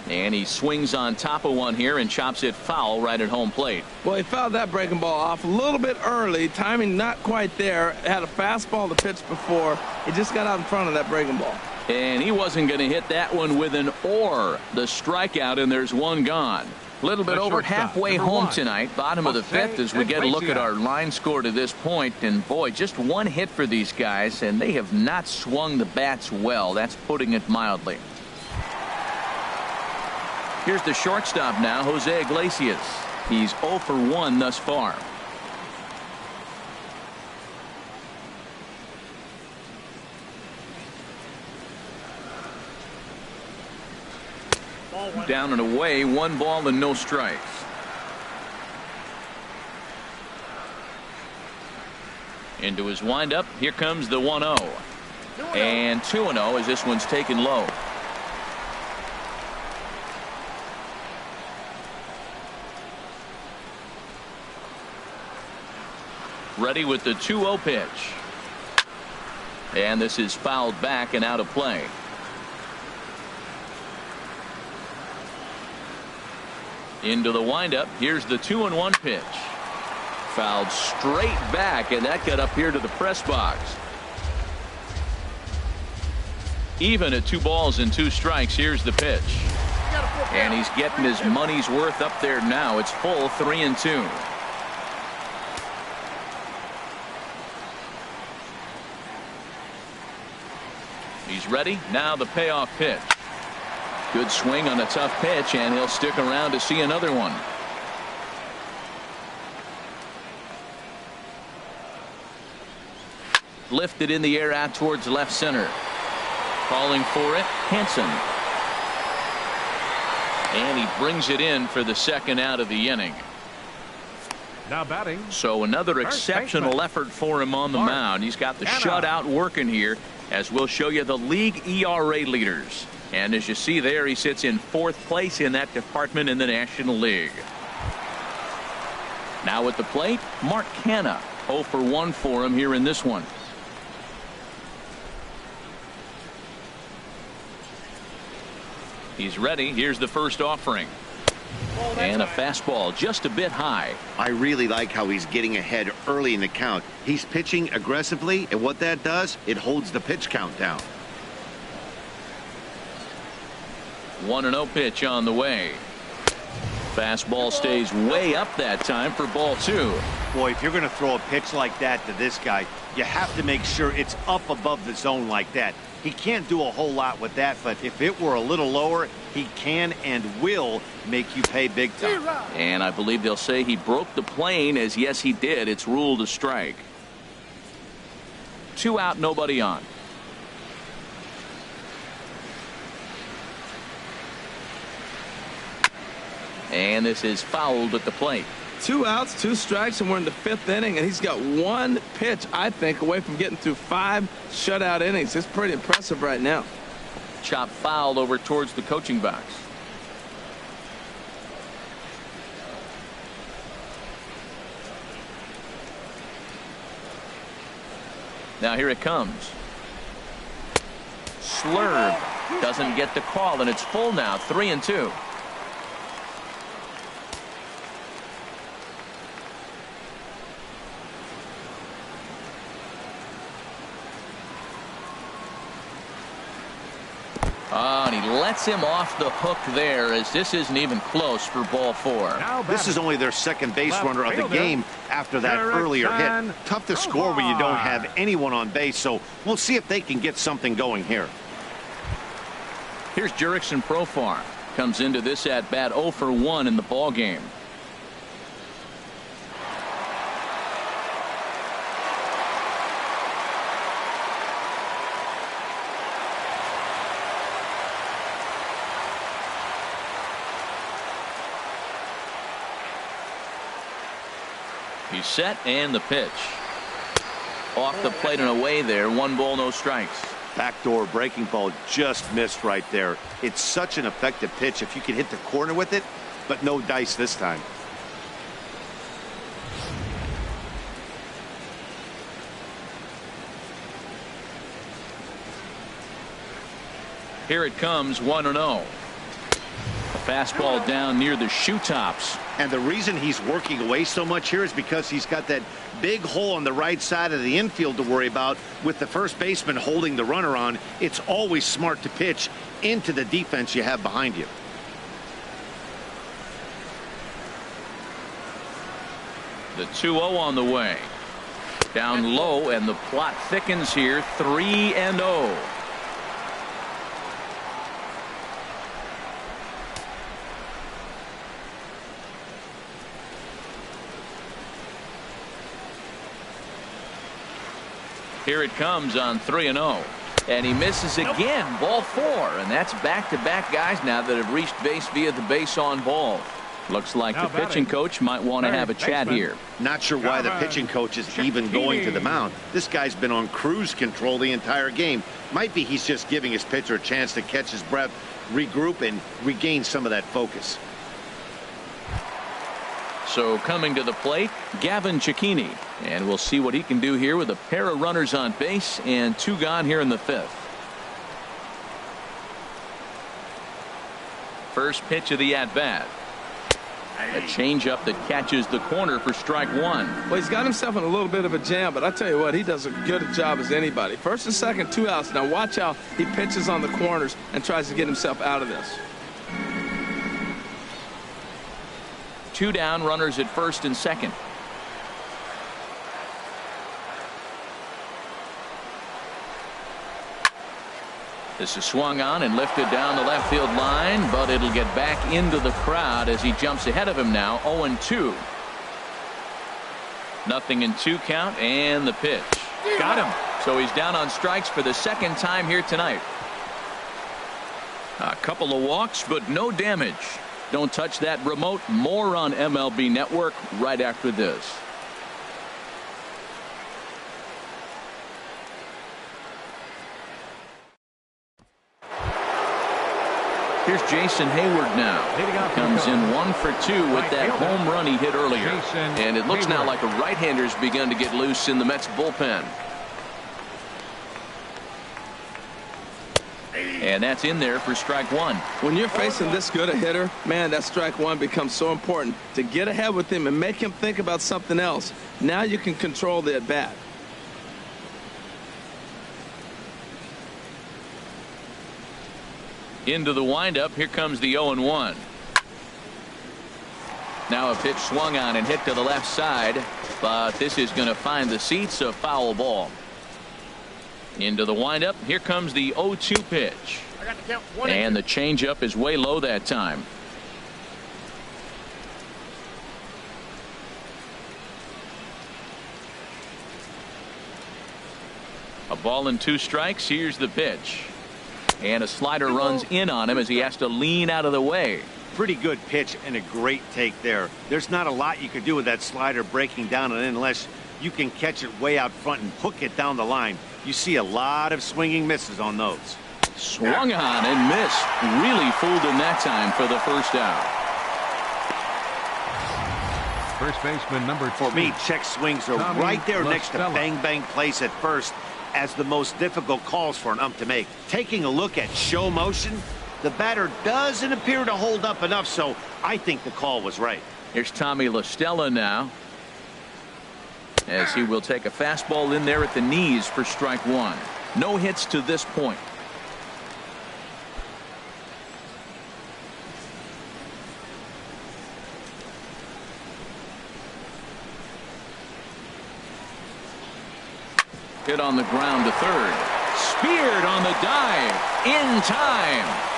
And he swings on top of one here and chops it foul right at home plate. Well, he fouled that breaking ball off a little bit early. Timing not quite there. Had a fastball to pitch before. He just got out in front of that breaking ball. And he wasn't going to hit that one with an or. The strikeout, and there's one gone. A little bit over halfway home tonight, bottom of the fifth, as we get a look at our line score to this point. And boy, just one hit for these guys, and they have not swung the bats well. That's putting it mildly. Here's the shortstop now, Jose Iglesias. He's 0 for 1 thus far. Down and away, 1 ball and no strikes. Into his windup. Here comes the 1-0. And 2-0 as this one's taken low. Ready with the 2-0 pitch. And this is fouled back and out of play. Into the windup. Here's the 2-1 pitch. Fouled straight back, and that got up here to the press box. Even at 2 balls and 2 strikes. Here's the pitch. And he's getting his money's worth up there now. It's full 3-2. He's ready. Now the payoff pitch. Good swing on a tough pitch, and he'll stick around to see another one. Lifted in the air out towards left center. Calling for it, Hanson. And he brings it in for the second out of the inning. Now batting. So another exceptional effort for him on the mound. He's got the shutout working here, as we'll show you the league ERA leaders. And as you see there, he sits in 4th place in that department in the National League. Now at the plate, Mark Canha. 0 for 1 for him here in this one. He's ready. Here's the first offering. And a fastball just a bit high. I really like how he's getting ahead early in the count. He's pitching aggressively, and what that does, it holds the pitch count down. 1-0 pitch on the way. Fastball stays way up that time for ball 2. Boy, if you're going to throw a pitch like that to this guy, you have to make sure it's up above the zone like that. He can't do a whole lot with that, but if it were a little lower, he can and will make you pay big time. And I believe they'll say he broke the plane, as yes he did. It's ruled a strike. 2 out, nobody on. And this is fouled at the plate. 2 outs, 2 strikes, and we're in the 5th inning, and he's got 1 pitch, I think, away from getting through 5 shutout innings. It's pretty impressive right now. chop foul over towards the coaching box. Now here it comes. Slurve doesn't get the call, and it's full now, 3-2. And he lets him off the hook there, as this isn't even close for ball 4. This is only their second base runner of the game after that earlier hit. Tough to score when you don't have anyone on base, so we'll see if they can get something going here. Here's Jurickson Profar. Comes into this at bat 0 for 1 in the ball game. He's set, and the pitch. Off the plate and away there. 1 ball, no strikes. Backdoor breaking ball just missed right there. It's such an effective pitch if you can hit the corner with it, but no dice this time. Here it comes, 1-0. A fastball down near the shoe tops. And the reason he's working away so much here is because he's got that big hole on the right side of the infield to worry about with the first baseman holding the runner on. It's always smart to pitch into the defense you have behind you. The 2-0 on the way. Down low, and the plot thickens here. 3-0. Here it comes on 3-0. And he misses again. Ball 4. And that's back-to-back guys now that have reached base via the base on ball. Looks like the pitching coach might want to have a chat here. Not sure why the pitching coach is even going to the mound. This guy's been on cruise control the entire game. Might be he's just giving his pitcher a chance to catch his breath, regroup, and regain some of that focus. So coming to the plate, Gavin Cecchini. And we'll see what he can do here with a pair of runners on base and 2 gone here in the 5th. First pitch of the at-bat. A changeup that catches the corner for strike 1. Well, he's got himself in a little bit of a jam, but I tell you what, he does as good a job as anybody. First and second, 2 outs. Now watch how he pitches on the corners and tries to get himself out of this. 2 down, runners at first and second. This is swung on and lifted down the left field line, but it'll get back into the crowd as he jumps ahead of him now. 0-2. Nothing in 2 count, and the pitch. Got him. So he's down on strikes for the second time here tonight. A couple of walks, but no damage. Don't touch that remote. More on MLB Network right after this. Here's Jason Hayward now. Comes in 1 for 2 with that home run he hit earlier. And it looks now like a right-hander's begun to get loose in the Mets bullpen. And that's in there for strike 1. When you're facing this good a hitter, man, that strike 1 becomes so important to get ahead with him and make him think about something else. Now you can control the at-bat. Into the windup. Here comes the 0-1. Now a pitch swung on and hit to the left side, but this is going to find the seats. A foul ball. Into the windup. Here comes the 0-2 pitch. And the changeup is way low that time. A ball and 2 strikes. Here's the pitch. And a slider runs in on him as he has to lean out of the way. Pretty good pitch and a great take there. There's not a lot you could do with that slider breaking down and in unless you can catch it way out front and hook it down the line. You see a lot of swinging misses on those. Swung on and missed. Really fooled him that time for the first out. First baseman number 2. For me, check swings are Tommy right there next to LaStella. bang-bang plays at first as the most difficult calls for an ump to make. Taking a look at show motion, the batter doesn't appear to hold up enough, so I think the call was right. Here's Tommy LaStella now, as he will take a fastball in there at the knees for strike one. No hits to this point. Hit on the ground to third. Speared on the dive. In time.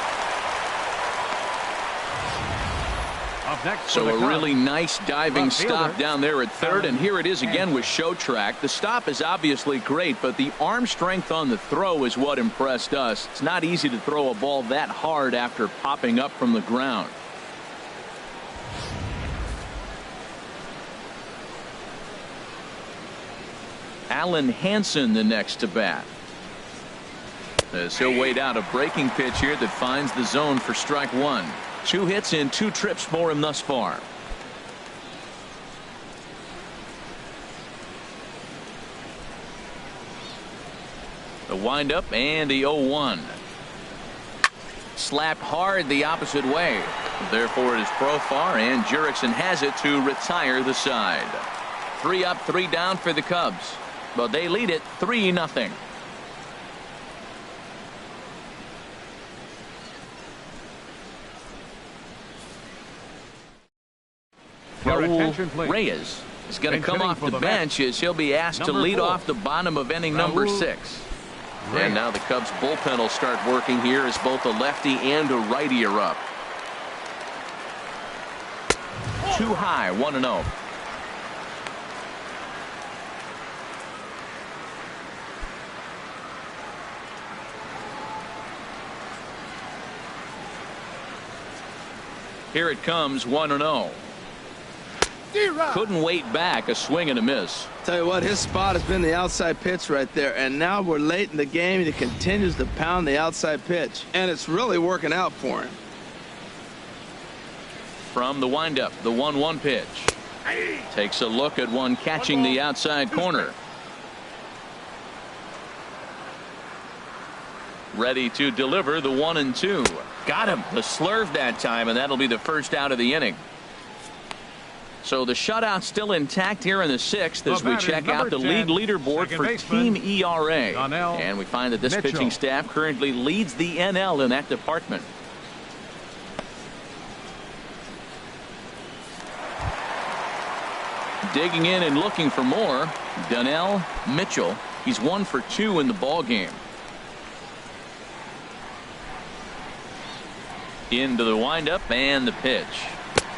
Up next So for the a Cubs, really nice diving left fielder, stop down there at third, and here it is again with show track. The stop is obviously great, but the arm strength on the throw is what impressed us. It's not easy to throw a ball that hard after popping up from the ground. Alan Hansen the next to bat. As he'll wait out a breaking pitch here that finds the zone for strike one. 2 hits in 2 trips for him thus far. The windup and the 0-1. Slapped hard the opposite way. Therefore it is Profar, and Jurickson has it to retire the side. 3 up, 3 down for the Cubs. But they lead it 3-0. Your Raul attention, please. Reyes is going to Bench come hitting off for the the bench as he'll be asked to Number lead 4. off the bottom of inning number Raul 6. Reyes. And now the Cubs bullpen will start working here as both a lefty and a righty are up. Too high, 1-0. Here it comes, 1-0. Couldn't wait back, a swing and a miss. Tell you what, his spot has been the outside pitch right there, and now we're late in the game and he continues to pound the outside pitch, and it's really working out for him. From the windup, the 1-1 pitch. Takes a look at one catching the outside corner. Ready to deliver the 1-2. Got him. The slurve that time, and that'll be the first out of the inning. So the shutout still intact here in the 6th as we check out the league leaderboard for team ERA. And we find that this pitching staff currently leads the NL in that department. Digging in and looking for more, Donnell Mitchell. He's 1 for 2 in the ball game. Into the windup and the pitch.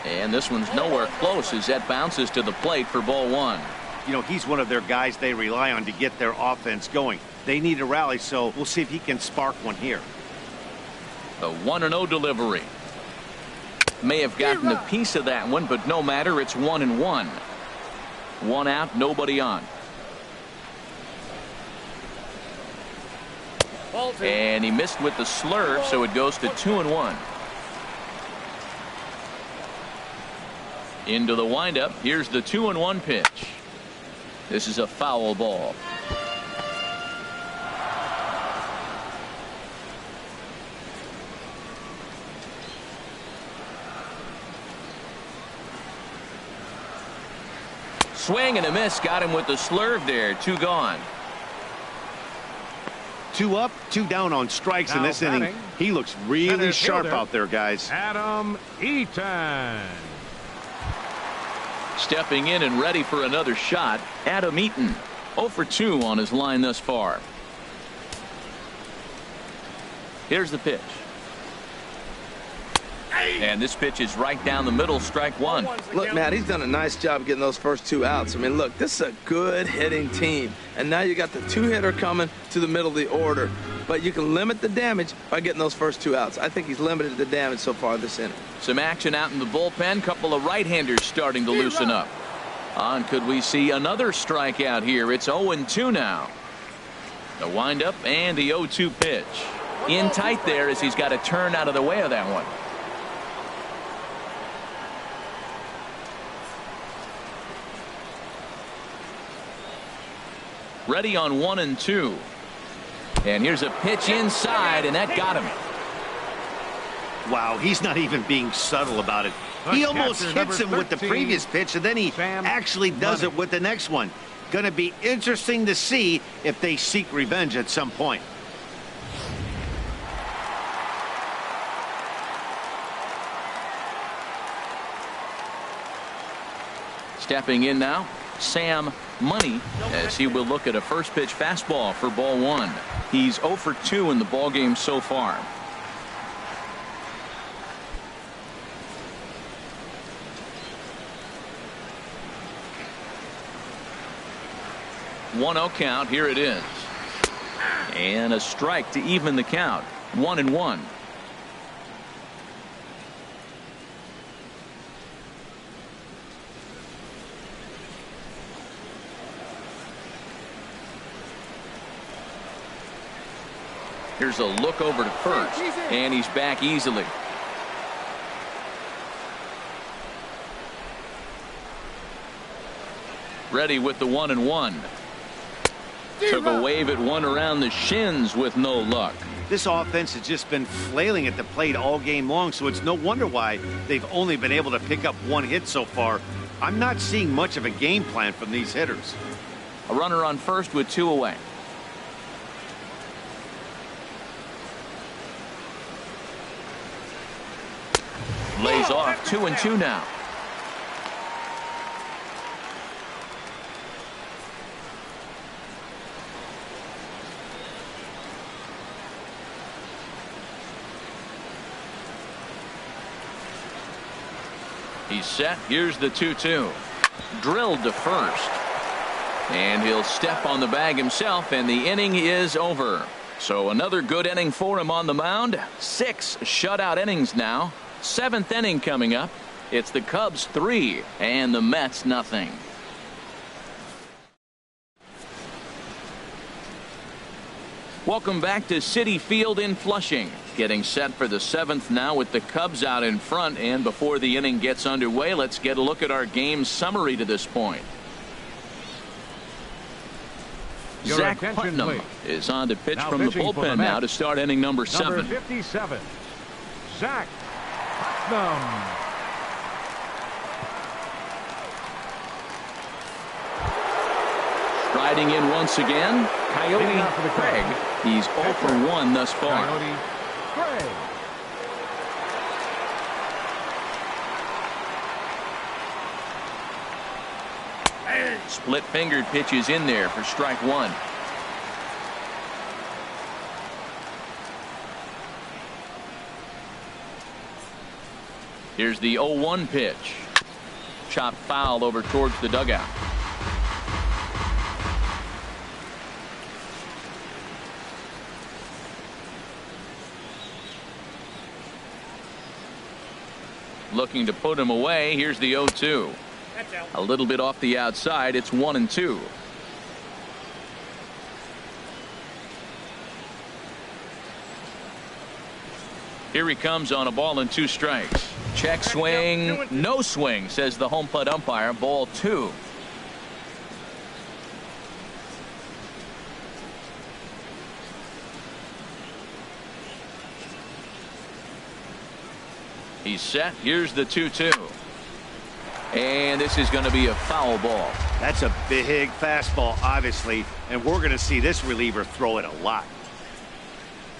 And this one's nowhere close as that bounces to the plate for ball 1. You know, he's one of their guys they rely on to get their offense going. They need a rally, so we'll see if he can spark one here. A 1-0 delivery. May have gotten a piece of that one, but no matter, it's 1-1. 1 out, nobody on. And he missed with the slurve, so it goes to 2-1. Into the windup. Here's the 2-1 pitch. This is a foul ball. Swing and a miss. Got him with the slurve there. 2 gone. 2 up, 2 down on strikes in Now this inning. batting, He looks really center sharp fielder, out there, guys. Adam Eaton. Stepping in and ready for another shot, Adam Eaton. 0 for 2 on his line thus far. Here's the pitch. And this pitch is right down the middle, strike 1. Look, Matt, he's done a nice job getting those first 2 outs. I mean, look, this is a good hitting team. And now you got the 2-hitter coming to the middle of the order. But you can limit the damage by getting those first 2 outs. I think he's limited the damage so far this inning. Some action out in the bullpen. Couple of right-handers starting to loosen up. And could we see another strikeout here? It's 0-2 now. The windup and the 0-2 pitch. In tight there as he's got to turn out of the way of that one. Ready on 1 and 2. And here's a pitch inside, and that got him. Wow, he's not even being subtle about it. He almost hits him with the previous pitch, and then he actually does it with the next one. Going to be interesting to see if they seek revenge at some point. Stepping in now, Sam Money, as he will look at a first pitch fastball for ball 1. He's 0 for 2 in the ball game so far. 1-0 count. Here it is. And a strike to even the count. 1-1. Here's a look over to first, and he's back easily. Ready with the 1-1. Took a wave at one around the shins with no luck. This offense has just been flailing at the plate all game long, so it's no wonder why they've only been able to pick up 1 hit so far. I'm not seeing much of a game plan from these hitters. A runner on first with 2 away. Lays off 2-2 now. He's set. Here's the 2-2. Drilled to first. And he'll step on the bag himself, and the inning is over. So another good inning for him on the mound. 6 shutout innings now. 7th inning coming up. It's the Cubs 3 and the Mets nothing. Welcome back to Citi Field in Flushing. Getting set for the 7th now with the Cubs out in front. And before the inning gets underway, let's get a look at our game summary to this point. Your Zach attention, Putnam please. is on to pitch Now from the pitching for the bullpen now Mets. to start inning number Number 7. 57, Zach Putnam. Riding in once again, Leading off for the Coyote Craig. Cubs. He's 0 for 1 thus far. Coyote Craig. Split-fingered pitches in there for strike 1. Here's the 0-1 pitch. Chopped foul over towards the dugout. Looking to put him away. Here's the 0-2. A little bit off the outside. It's 1-2. Here he comes on a ball and 2 strikes. Check swing. No swing, says the home plate umpire. Ball 2. He's set. Here's the 2-2. And this is going to be a foul ball. That's a big fastball, obviously, and we're going to see this reliever throw it a lot.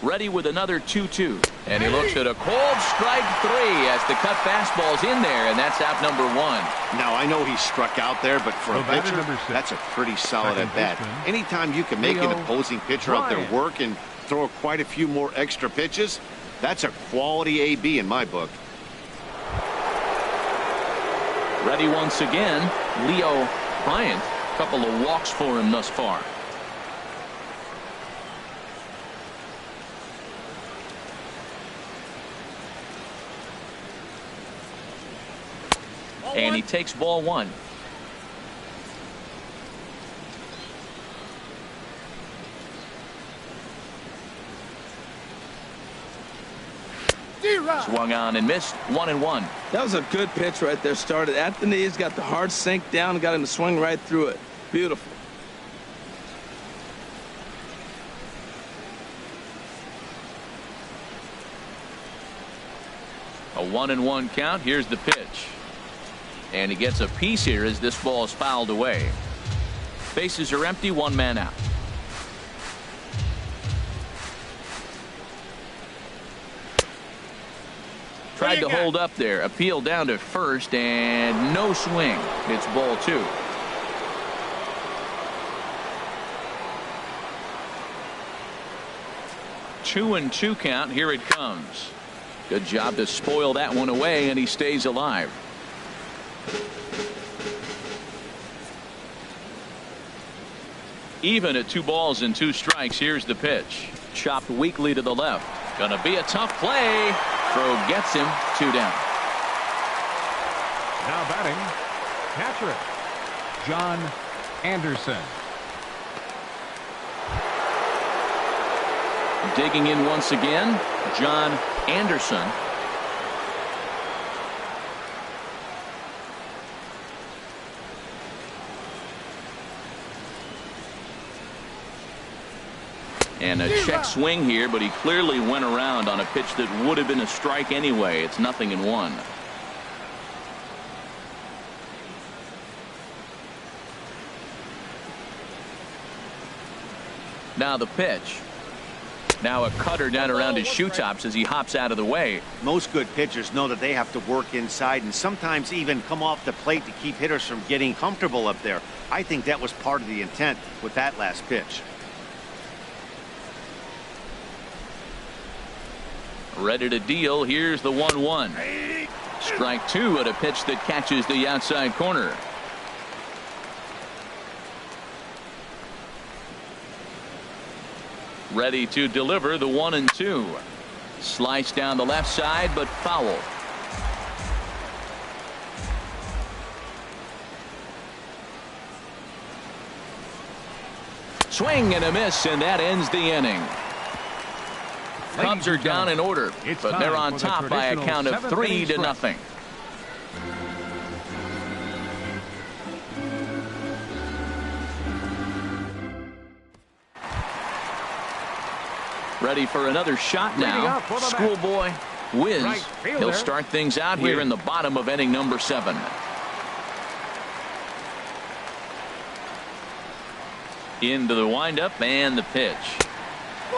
Ready with another 2-2. And he looks at a cold strike 3 as the cut fastball's in there, and that's out number 1. Now, I know he struck out there, but for a batter pitcher, number 6. that's a pretty solid Second at-bat. baseman, Anytime you can make an Leo opposing pitcher out there Bryant. work and throw quite a few more extra pitches, that's a quality AB in my book. Ready once again, Leo Bryant. A couple of walks for him thus far. And he takes ball 1. Swung on and missed. 1-1. That was a good pitch right there. Started at the knees, got the hard sink down, got him to swing right through it. Beautiful. A 1-1 count. Here's the pitch. And he gets a piece here as this ball is fouled away. Bases are empty, one man out. Tried to hold up there. Appeal down to first and no swing. It's ball 2. Two and 2 count. Here it comes. Good job to spoil that one away, and he stays alive. Even at 2 balls and 2 strikes. Here's the pitch. Chopped weakly to the left. Gonna be a tough play. Throw gets him. 2 down. Now batting, catcher, John Anderson. Digging in once again, John Anderson. And a check swing here, but he clearly went around on a pitch that would have been a strike anyway. It's 0-1. Now the pitch. Now a cutter down around his shoe tops as he hops out of the way. Most good pitchers know that they have to work inside and sometimes even come off the plate to keep hitters from getting comfortable up there. I think that was part of the intent with that last pitch. Ready to deal. Here's the 1-1. Strike 2 at a pitch that catches the outside corner. Ready to deliver the 1-2. Slice down the left side, but foul. Swing and a miss, and that ends the inning. Cubs are down in order, but they're on top by a count of 3-0. Ready for another shot now. Schoolboy Wiz. He'll start things out here in the bottom of inning number 7. Into the windup and the pitch.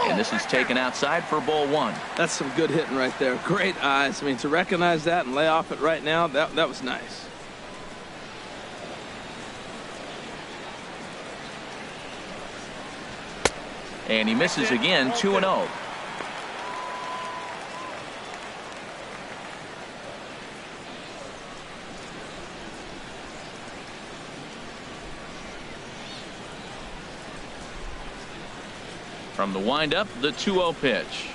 And this is taken outside for ball 1. That's some good hitting right there. Great eyes. I mean, to recognize that and lay off it right now, that was nice. And he misses again. 2-0. From the windup, the 2-0 pitch.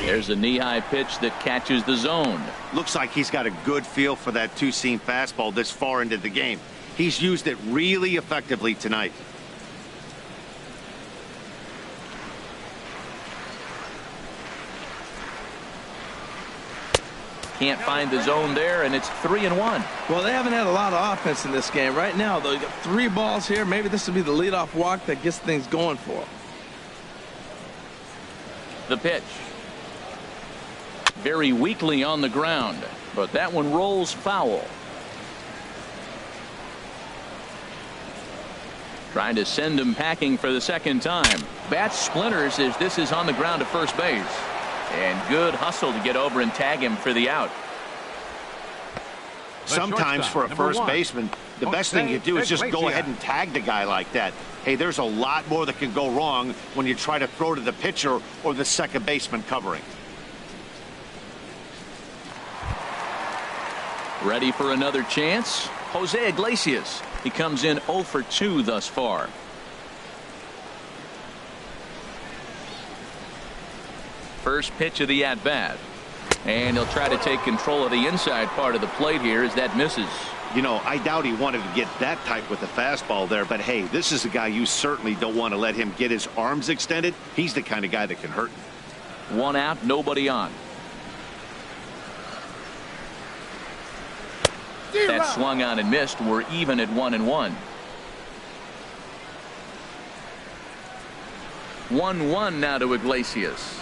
There's a knee-high pitch that catches the zone. Looks like he's got a good feel for that two-seam fastball this far into the game. He's used it really effectively tonight. Can't find the zone there, and it's 3-1. Well, they haven't had a lot of offense in this game. Right now, though, you got 3 balls here. Maybe this will be the leadoff walk that gets things going for them. The pitch. Very weakly on the ground, but that one rolls foul. Trying to send him packing for the second time. Bat splinters as this is on the ground to first base. And good hustle to get over and tag him for the out. Sometimes for a first baseman, the best thing you do is just go ahead and tag the guy like that. Hey, there's a lot more that can go wrong when you try to throw to the pitcher or the second baseman covering. Ready for another chance? Jose Iglesias. He comes in 0 for 2 thus far. First pitch of the at-bat. And he'll try to take control of the inside part of the plate here as that misses. You know, I doubt he wanted to get that tight with the fastball there, but hey, this is a guy you certainly don't want to let him get his arms extended. He's the kind of guy that can hurt. 1 out, nobody on. That swung on and missed. We're even at 1-1. 1-1 now to Iglesias.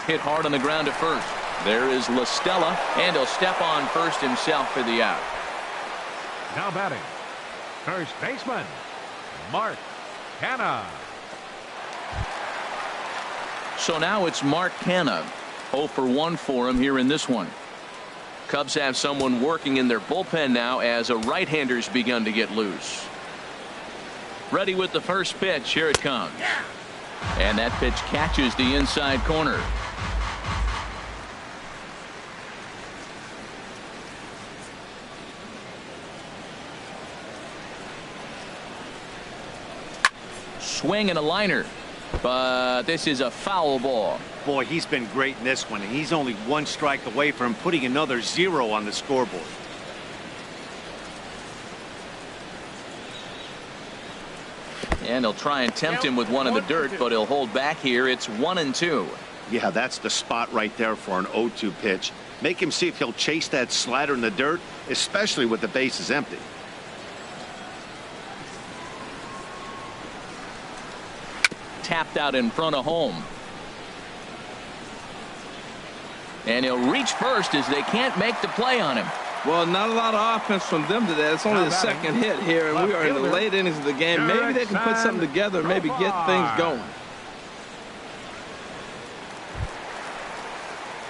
Hit hard on the ground to first. There is La Stella, and he'll step on first himself for the out. Now batting, first baseman, Mark Canha. So now it's Mark Canha. 0 for 1 for him here in this one. Cubs have someone working in their bullpen now as a right-hander's begun to get loose. Ready with the first pitch. Here it comes. And that pitch catches the inside corner. Swing and a liner, but this is a foul ball. Boy, he's been great in this one, and he's only 1 strike away from putting another 0 on the scoreboard. And he'll try and tempt him with one in the dirt, but he'll hold back here. It's 1-2. Yeah, that's the spot right there for an 0-2 pitch. Make him see if he'll chase that slider in the dirt, especially with the bases empty. Tapped out in front of home. And he'll reach first as they can't make the play on him. Well, not a lot of offense from them today. It's only the second hit here, and we are in the late innings of the game. Maybe they can put something together and maybe get things going.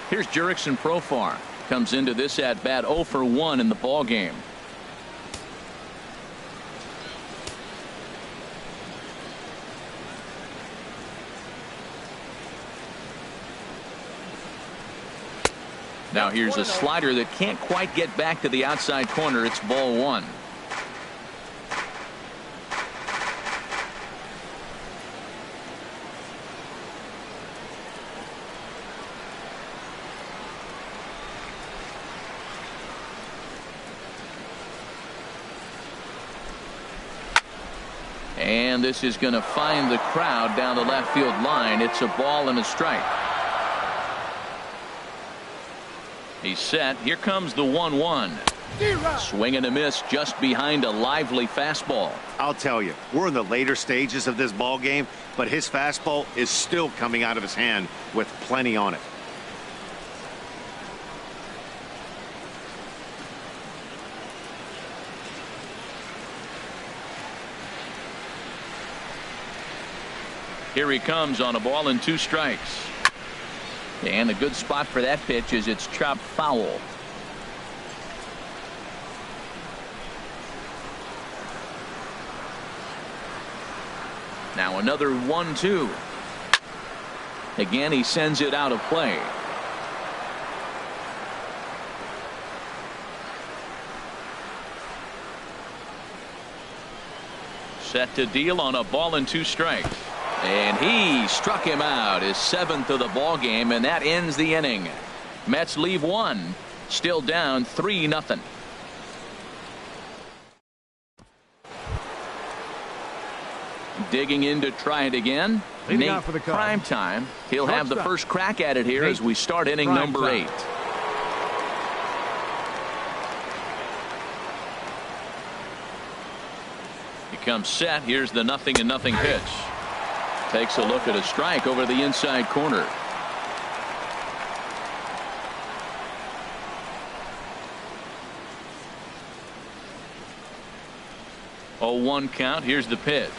Here's Jurickson Profar. Comes into this at bat 0 for 1 in the ball game. Now here's a slider that can't quite get back to the outside corner. It's ball 1. And this is going to find the crowd down the left field line. It's a ball and a strike. He's set. Here comes the 1-1. Swing and a miss just behind a lively fastball. I'll tell you, we're in the later stages of this ball game, but his fastball is still coming out of his hand with plenty on it. Here he comes on a ball and 2 strikes. And a good spot for that pitch is it's chopped foul. Now another 1-2. Again, he sends it out of play. Set to deal on a ball and 2 strikes. And he struck him out, his 7th of the ball game, and that ends the inning. Mets leave 1, still down 3-0. Digging in to try it again. Leading Nate off for the Cubs. Prime time. He'll have the first crack at it here as we start inning number 8. He comes set. Here's the 0-0 pitch. Takes a look at a strike over the inside corner. Oh, 1 count. Here's the pitch.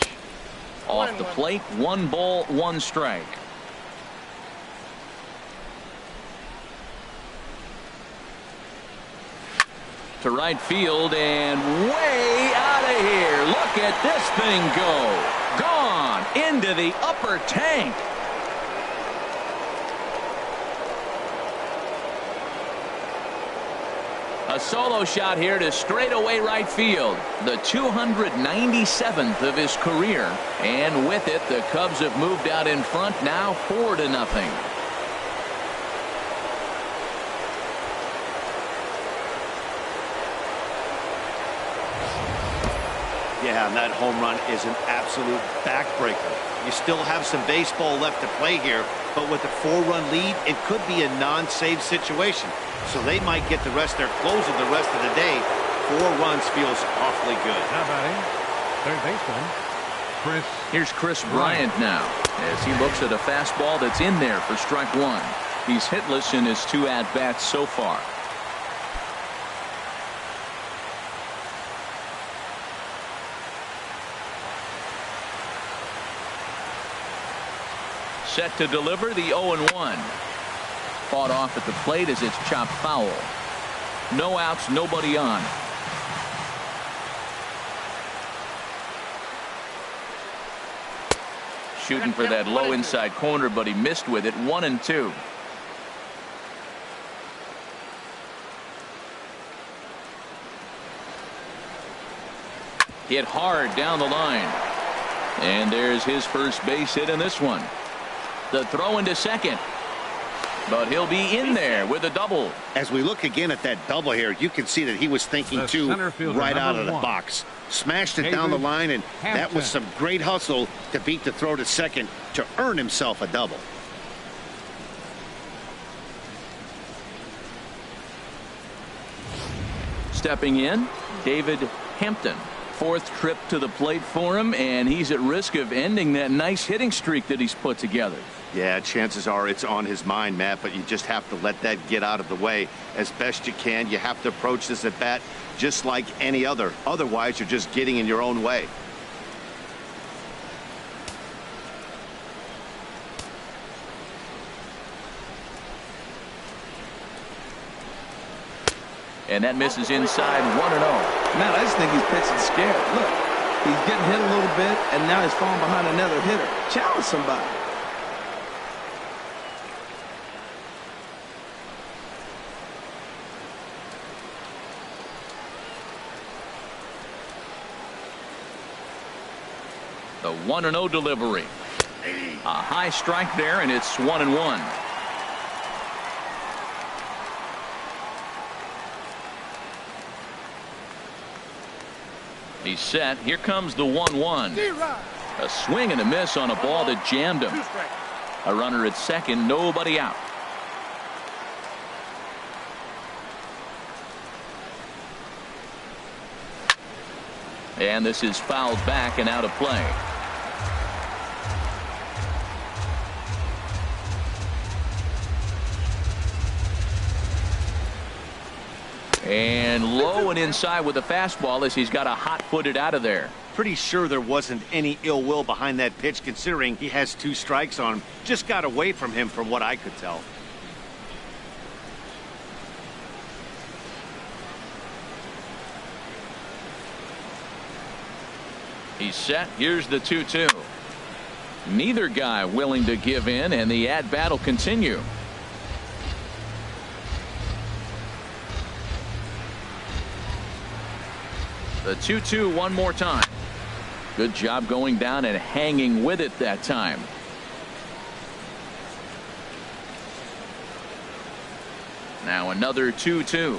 Off the plate. 1 ball, 1 strike. To right field and way out of here. Look at this thing go. Gone into the upper tank. A solo shot here to straightaway right field. The 297th of his career. And with it, the Cubs have moved out in front now 4-0. Yeah, and that home run is an absolute backbreaker. You still have some baseball left to play here, but with a 4-run lead, it could be a non-save situation. So they might get the rest of their closer the rest of the day 4 runs feels awfully good. Now batting, third baseman, Chris. Here's Chris Bryant now as he looks at a fastball that's in there for strike one. He's hitless in his 2 at-bats so far. Set to deliver the 0-1. Fought off at the plate as it's chopped foul. No outs, nobody on. Shooting for that low inside corner, but he missed with it. 1-2. Hit hard down the line. And there's his first base hit in this one. The throw into second. But he'll be in there with a double. As we look again at that double here, you can see that he was thinking too right out of the box. Smashed it down the line, and that was some great hustle to beat the throw to second to earn himself a double. Stepping in, David Hampton. 4th trip to the plate for him, and he's at risk of ending that nice hitting streak that he's put together. Yeah, chances are it's on his mind, Matt, but you just have to let that get out of the way as best you can. You have to approach this at bat just like any other. Otherwise, you're just getting in your own way. And that misses inside. 1-0. Man, I just think he's pitching scared. Look, he's getting hit a little bit, and now he's falling behind another hitter. Challenge somebody. The 1-0 delivery. A high strike there, and it's 1-1. He's set. Here comes the 1-1. A swing and a miss on a ball that jammed him. A runner at second, nobody out. And this is fouled back and out of play. And low and inside with the fastball as he's got a hot-footed out of there. Pretty sure there wasn't any ill will behind that pitch, considering he has 2 strikes on him. Just got away from him from what I could tell. He's set. Here's the 2-2. Neither guy willing to give in, and the at-bat will continue. The 2-2 one more time. Good job going down and hanging with it that time. Now another 2-2.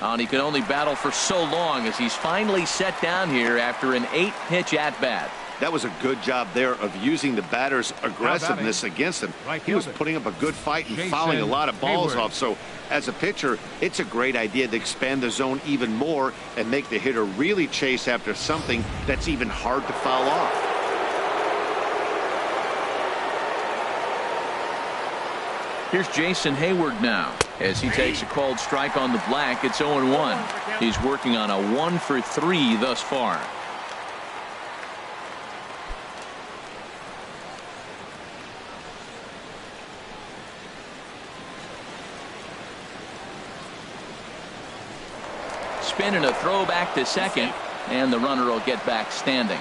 And he can only battle for so long as he's finally set down here after an 8-pitch at-bat. That was a good job there of using the batter's aggressiveness against him. He was putting up a good fight and fouling a lot of balls off. So as a pitcher, it's a great idea to expand the zone even more and make the hitter really chase after something that's even hard to foul off. Here's Jason Hayward now as he takes a called strike on the black. It's 0-1. He's working on a 1-for-3 thus far. Spin and a throw back to second, and the runner will get back standing.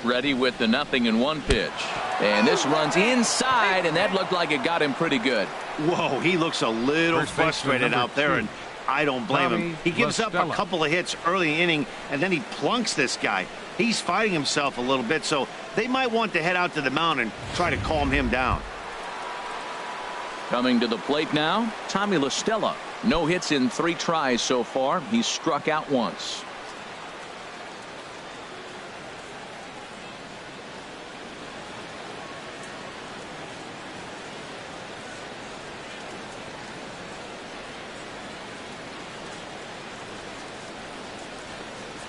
Ready with the 0-1 pitch, and this runs inside, and that looked like it got him pretty good. Whoa, he looks a little frustrated out there, and I don't blame him. He gives up a couple of hits early in the inning, and then he plunks this guy. He's fighting himself a little bit, so they might want to head out to the mound and try to calm him down. Coming to the plate now, Tommy La Stella. No hits in 3 tries so far. He's struck out once.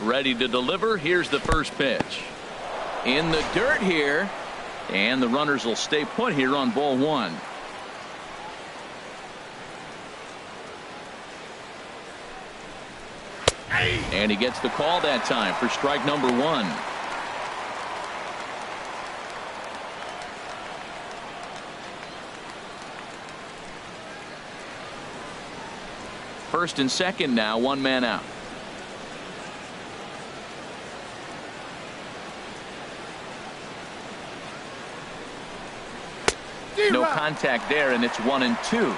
Ready to deliver. Here's the first pitch. In the dirt here. And the runners will stay put here on ball one. And he gets the call that time for strike number one. First and second now, one man out. No contact there, and it's 1-2.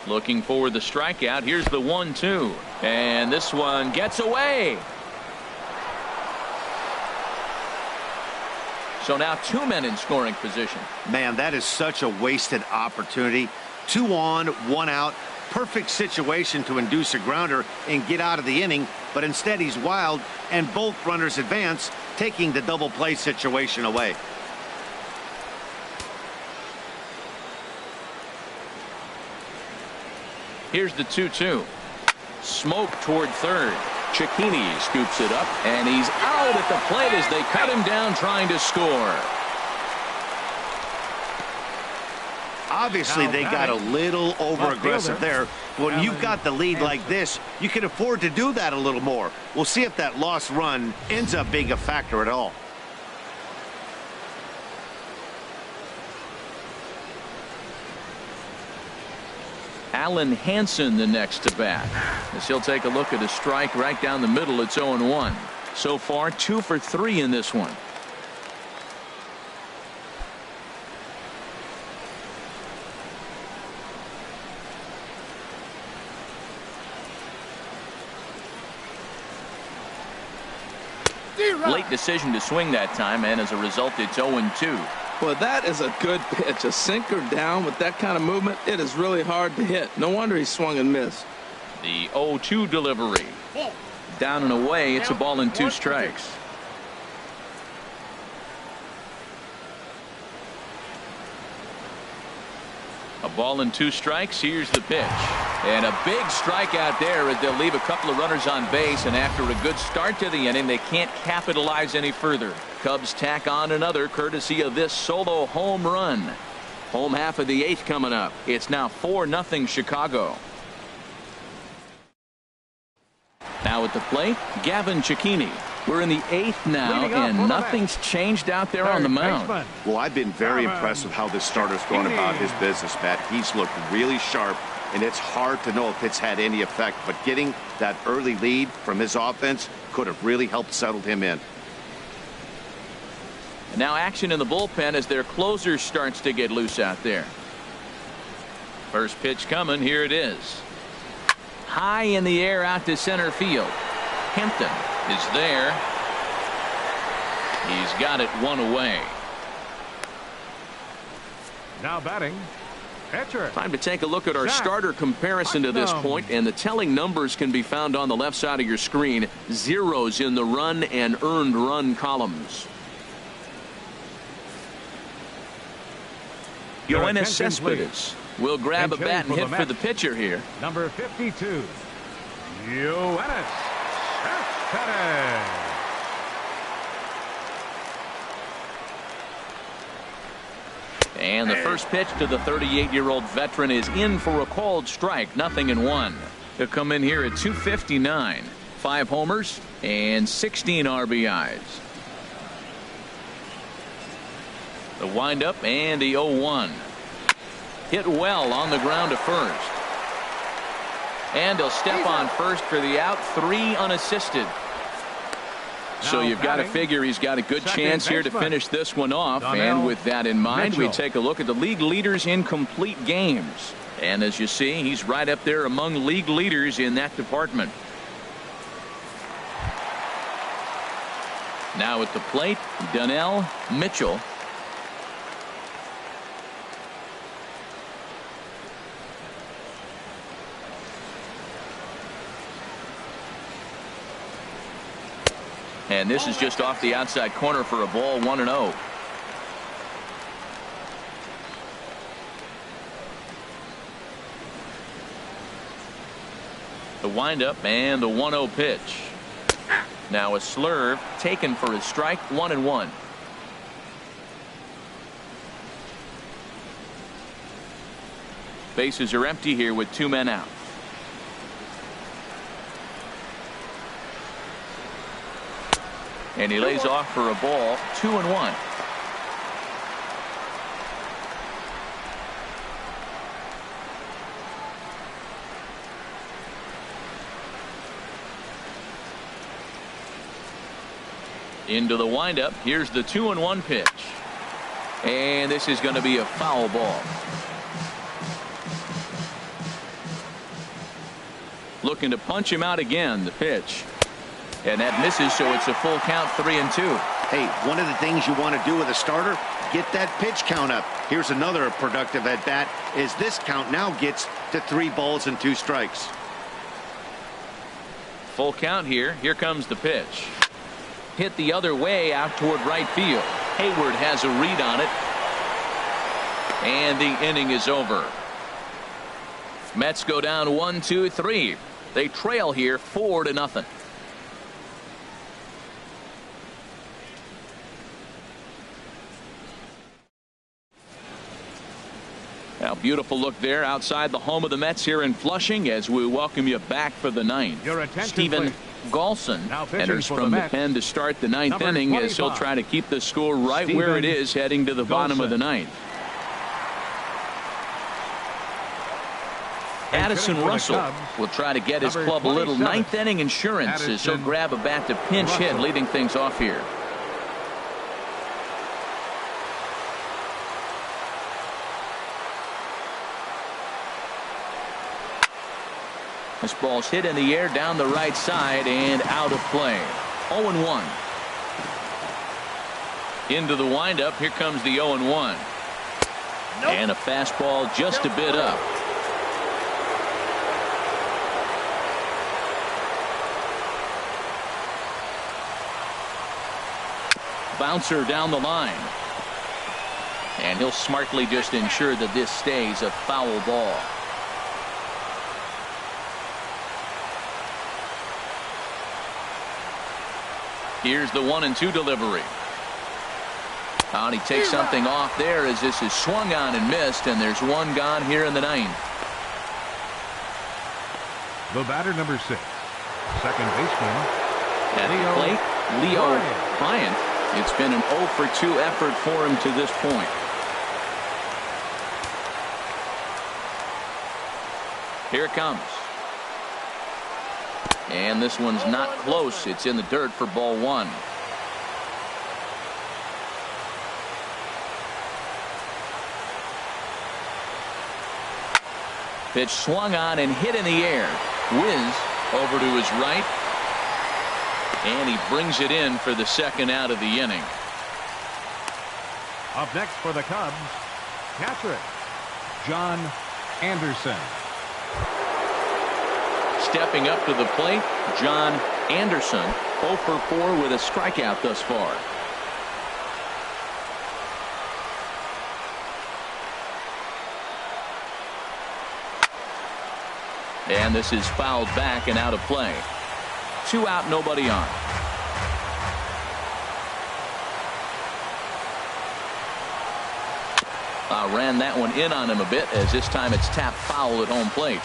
Looking for the strikeout. Here's the 1-2. And this one gets away. So now two men in scoring position. Man, that is such a wasted opportunity. 2 on, 1 out. Perfect situation to induce a grounder and get out of the inning, but instead he's wild and both runners advance, taking the double play situation away. Here's the 2-2. Smoke toward third. Cecchini scoops it up, and he's out at the plate as they cut him down trying to score. Obviously, they got a little over-aggressive there. When you've got the lead like this, you can afford to do that a little more. We'll see if that lost run ends up being a factor at all. Alan Hansen the next to bat, as he'll take a look at a strike right down the middle. It's 0-1. So far 2 for 3 in this one. Late decision to swing that time, and as a result it's 0-2. Well, that is a good pitch. A sinker down with that kind of movement, it is really hard to hit. No wonder he swung and missed. The 0-2 delivery. Down and away. It's a ball and 2 strikes. A ball and 2 strikes. Here's the pitch. And a big strikeout there as they'll leave a couple of runners on base, and after a good start to the inning they can't capitalize any further. Cubs tack on another courtesy of this solo home run. Home half of the 8th coming up. It's now 4-0 Chicago. Now at the plate, Gavin Cecchini. We're in the 8th now, and nothing's changed out there on the mound. Well, I've been very impressed with how this starter's going about his business, Matt. He's looked really sharp, and it's hard to know if it's had any effect, but getting that early lead from his offense could have really helped settle him in. And now action in the bullpen as their closer starts to get loose out there. First pitch coming. Here it is. High in the air out to center field. Hampton is there. He's got it 1 away. Now batting, pitcher. Time to take a look at our starter comparison to this point, and the telling numbers can be found on the left side of your screen. Zeros in the run and earned run columns. Yoenis Cespedes will grab a bat and hit for the pitcher here. Number 52, Yoenis Cespedes. And the first pitch to the 38-year-old veteran is in for a called strike. 0-1. He'll come in here at 259. 5 homers and 16 RBIs. The windup and the 0-1. Hit well on the ground to first. And he'll step on first for the out. 3 unassisted. So you've got to figure he's got a good chance here to finish this one off. And with that in mind, we take a look at the league leaders in complete games. And as you see, he's right up there among league leaders in that department. Now at the plate, Donnell Mitchell. And this is just off the outside corner for a ball. 1-0. The windup and the 1-0 pitch. Now a slurve taken for his strike. 1-1. Bases are empty here with 2 men out. And he lays off for a ball. 2-1. Into the windup. Here's the 2-1 pitch. And this is going to be a foul ball. Looking to punch him out again. The pitch. And that misses, so it's a full count. 3-2. Hey, one of the things you want to do with a starter, get that pitch count up. Here's another productive at bat as this count now gets to 3 balls and 2 strikes. Full count here. Here comes the pitch. Hit the other way out toward right field. Hayward has a read on it. And the inning is over. Mets go down 1-2-3. They trail here 4-0. Now, beautiful look there outside the home of the Mets here in Flushing as we welcome you back for the ninth. Your attention, Stephen please. Golson Now pitching enters for from the the Mets, pen to start the ninth number inning as he'll 25, try to keep the score right where it Stephen is heading to the bottom of the ninth. Addison hitting for the Russell Cubs, will try to get his number club a little 27, ninth inning insurance as he'll Addison grab a bat to pinch hit, Russell. leading things off here. This ball's hit in the air down the right side and out of play. 0-1. Into the windup. Here comes the 0-1. And a fastball just a bit up. Bouncer down the line. And he'll smartly just ensure that this stays a foul ball. Here's the 1-2 delivery. And he takes something off there as this is swung on and missed, and there's one gone here in the ninth. The batter, number 6, second baseman, At the plate, Leo Bryant. It's been an 0-for-2 effort for him to this point. Here it comes. And this one's not close. It's in the dirt for ball 1. Pitch swung on and hit in the air. Whiz over to his right. And he brings it in for the second out of the inning. Up next for the Cubs, catcher, John Anderson. Stepping up to the plate, John Anderson, 0 for 4 with a strikeout thus far. And this is fouled back and out of play. 2 out, nobody on. Ran that one in on him a bit as this time it's tapped foul at home plate.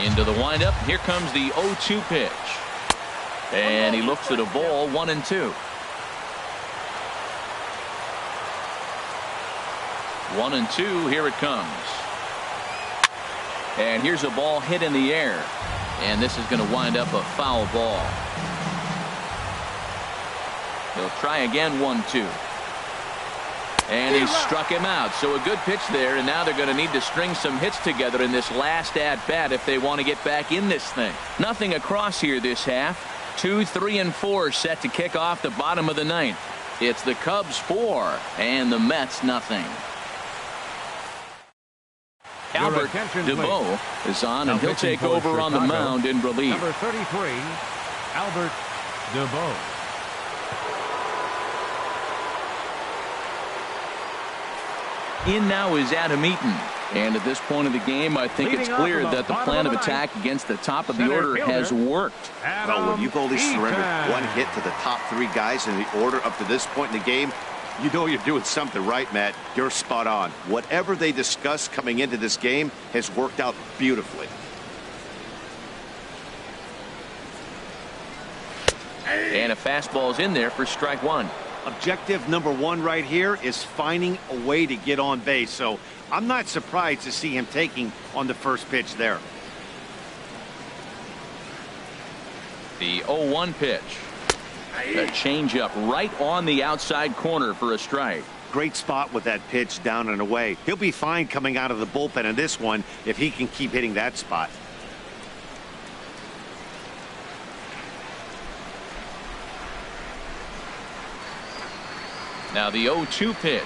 Into the windup. Here comes the 0-2 pitch. And he looks at a ball. 1-2. 1-2. Here it comes. And here's a ball hit in the air. And this is going to wind up a foul ball. He'll try again. 1-2. And he struck him out. So a good pitch there. And now they're going to need to string some hits together in this last at bat if they want to get back in this thing. Nothing across here this half. 2, 3, and 4 set to kick off the bottom of the ninth. It's the Cubs 4 and the Mets nothing. Albert DeBow is on, and he'll take over on the mound in relief. Number 33, Albert DeBow. In now is Adam Eaton. And at this point of the game, I think it's clear that the plan of attack against the top of the order has worked. Well, when you've only surrendered one hit to the top 3 guys in the order up to this point in the game, you know you're doing something right, Matt. You're spot on. Whatever they discussed coming into this game has worked out beautifully. And a fastball's in there for strike 1. Objective number 1 right here is finding a way to get on base. So I'm not surprised to see him taking on the first pitch there. The 0-1 pitch. A changeup right on the outside corner for a strike. Great spot with that pitch down and away. He'll be fine coming out of the bullpen in this one if he can keep hitting that spot. Now the 0-2 pitch.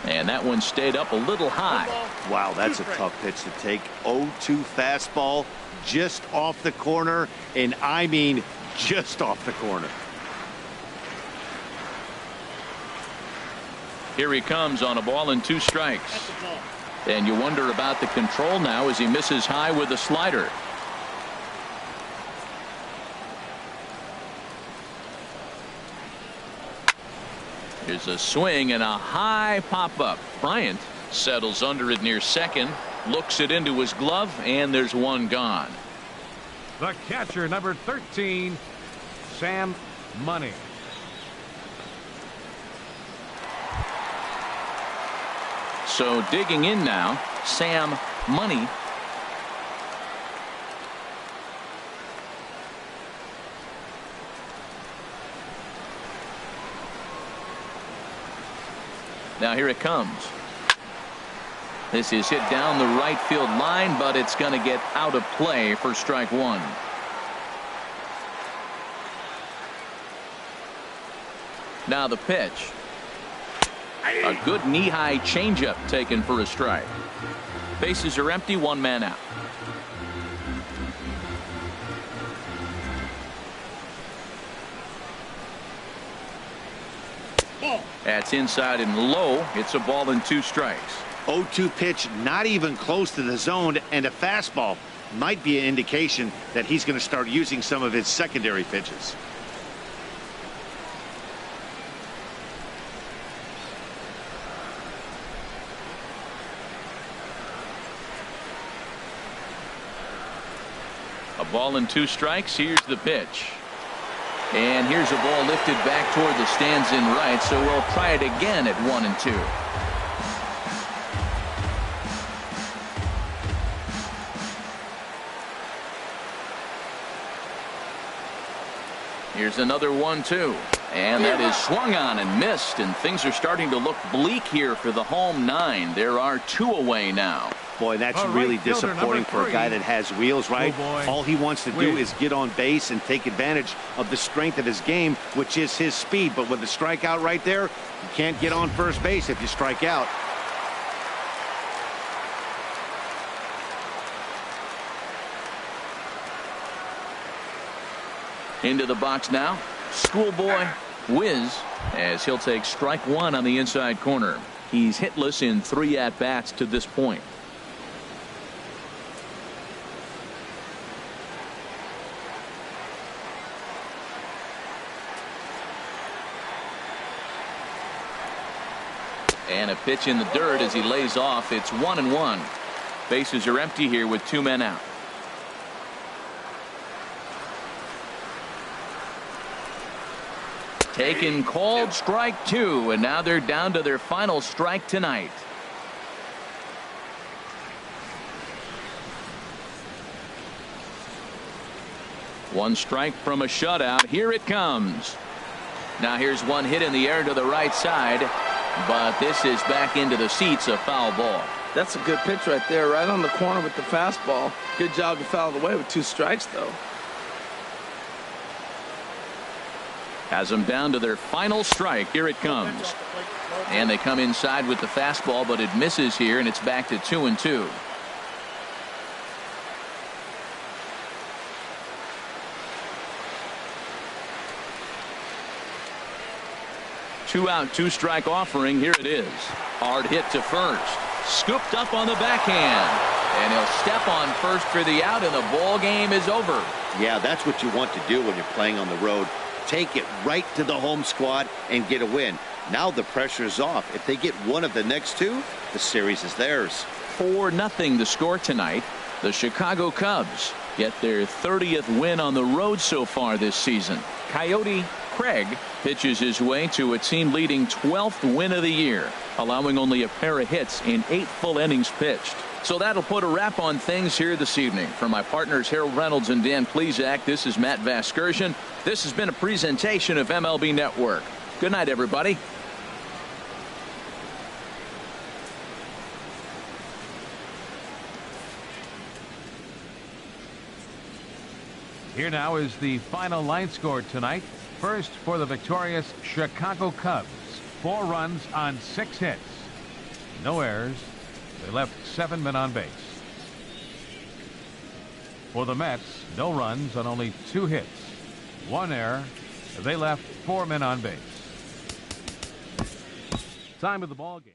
And that one stayed up a little high. Wow, that's a tough pitch to take. 0-2 fastball just off the corner, and I mean just off the corner. Here he comes on a ball and 2 strikes. And you wonder about the control now as he misses high with a slider. Here's a swing and a high pop-up. Bryant settles under it near second, looks it into his glove, and there's one gone. The catcher, number 13, Sam Money. So digging in now, Sam Money. Now here it comes. This is hit down the right field line, but it's going to get out of play for strike 1. Now the pitch. A good knee-high changeup taken for a strike. Bases are empty, 1 man out. That's inside and low. It's a ball and 2 strikes. 0-2 pitch, not even close to the zone, and a fastball might be an indication that he's going to start using some of his secondary pitches. A ball and 2 strikes. Here's the pitch. And here's a ball lifted back toward the stands in right, so we'll try it again at 1 and 2. Here's another 1-2. And that is swung on and missed, and things are starting to look bleak here for the home 9. There are 2 away now. Boy, that's really disappointing for a guy that has wheels, right? All he wants to do is get on base and take advantage of the strength of his game, which is his speed. But with the strikeout right there, you can't get on first base if you strike out. Into the box now. Schoolboy Wiz, as he'll take strike 1 on the inside corner. He's hitless in 3 at-bats to this point. And a pitch in the dirt as he lays off. It's 1-1. Bases are empty here with 2 men out. Taken, called, strike 2, and now they're down to their final strike tonight. One strike from a shutout. Here it comes. Now here's one hit in the air to the right side, but this is back into the seats, a foul ball. That's a good pitch right there, right on the corner with the fastball. Good job to foul it away with 2 strikes, though. Has them down to their final strike. Here it comes. And they come inside with the fastball, but it misses here, and it's back to 2-2. Two out, 2 strike offering. Here it is. Hard hit to first. Scooped up on the backhand. And he'll step on first for the out, and the ball game is over. Yeah, that's what you want to do when you're playing on the road. Take it right to the home squad and get a win. Now the pressure is off. If they get one of the next two, the series is theirs. 4-0 the score tonight. The Chicago Cubs get their 30th win on the road so far this season. Coyote Craig pitches his way to a team-leading 12th win of the year, allowing only a pair of hits in 8 full innings pitched. So that'll put a wrap on things here this evening. For my partners Harold Reynolds and Dan Plesac, this is Matt Vasgersian. This has been a presentation of MLB Network. Good night, everybody. Here now is the final line score tonight. First for the victorious Chicago Cubs. 4 runs on 6 hits. No errors. They left 7 men on base. For the Mets, no runs on only 2 hits. 1 error. They left 4 men on base. Time of the ball game.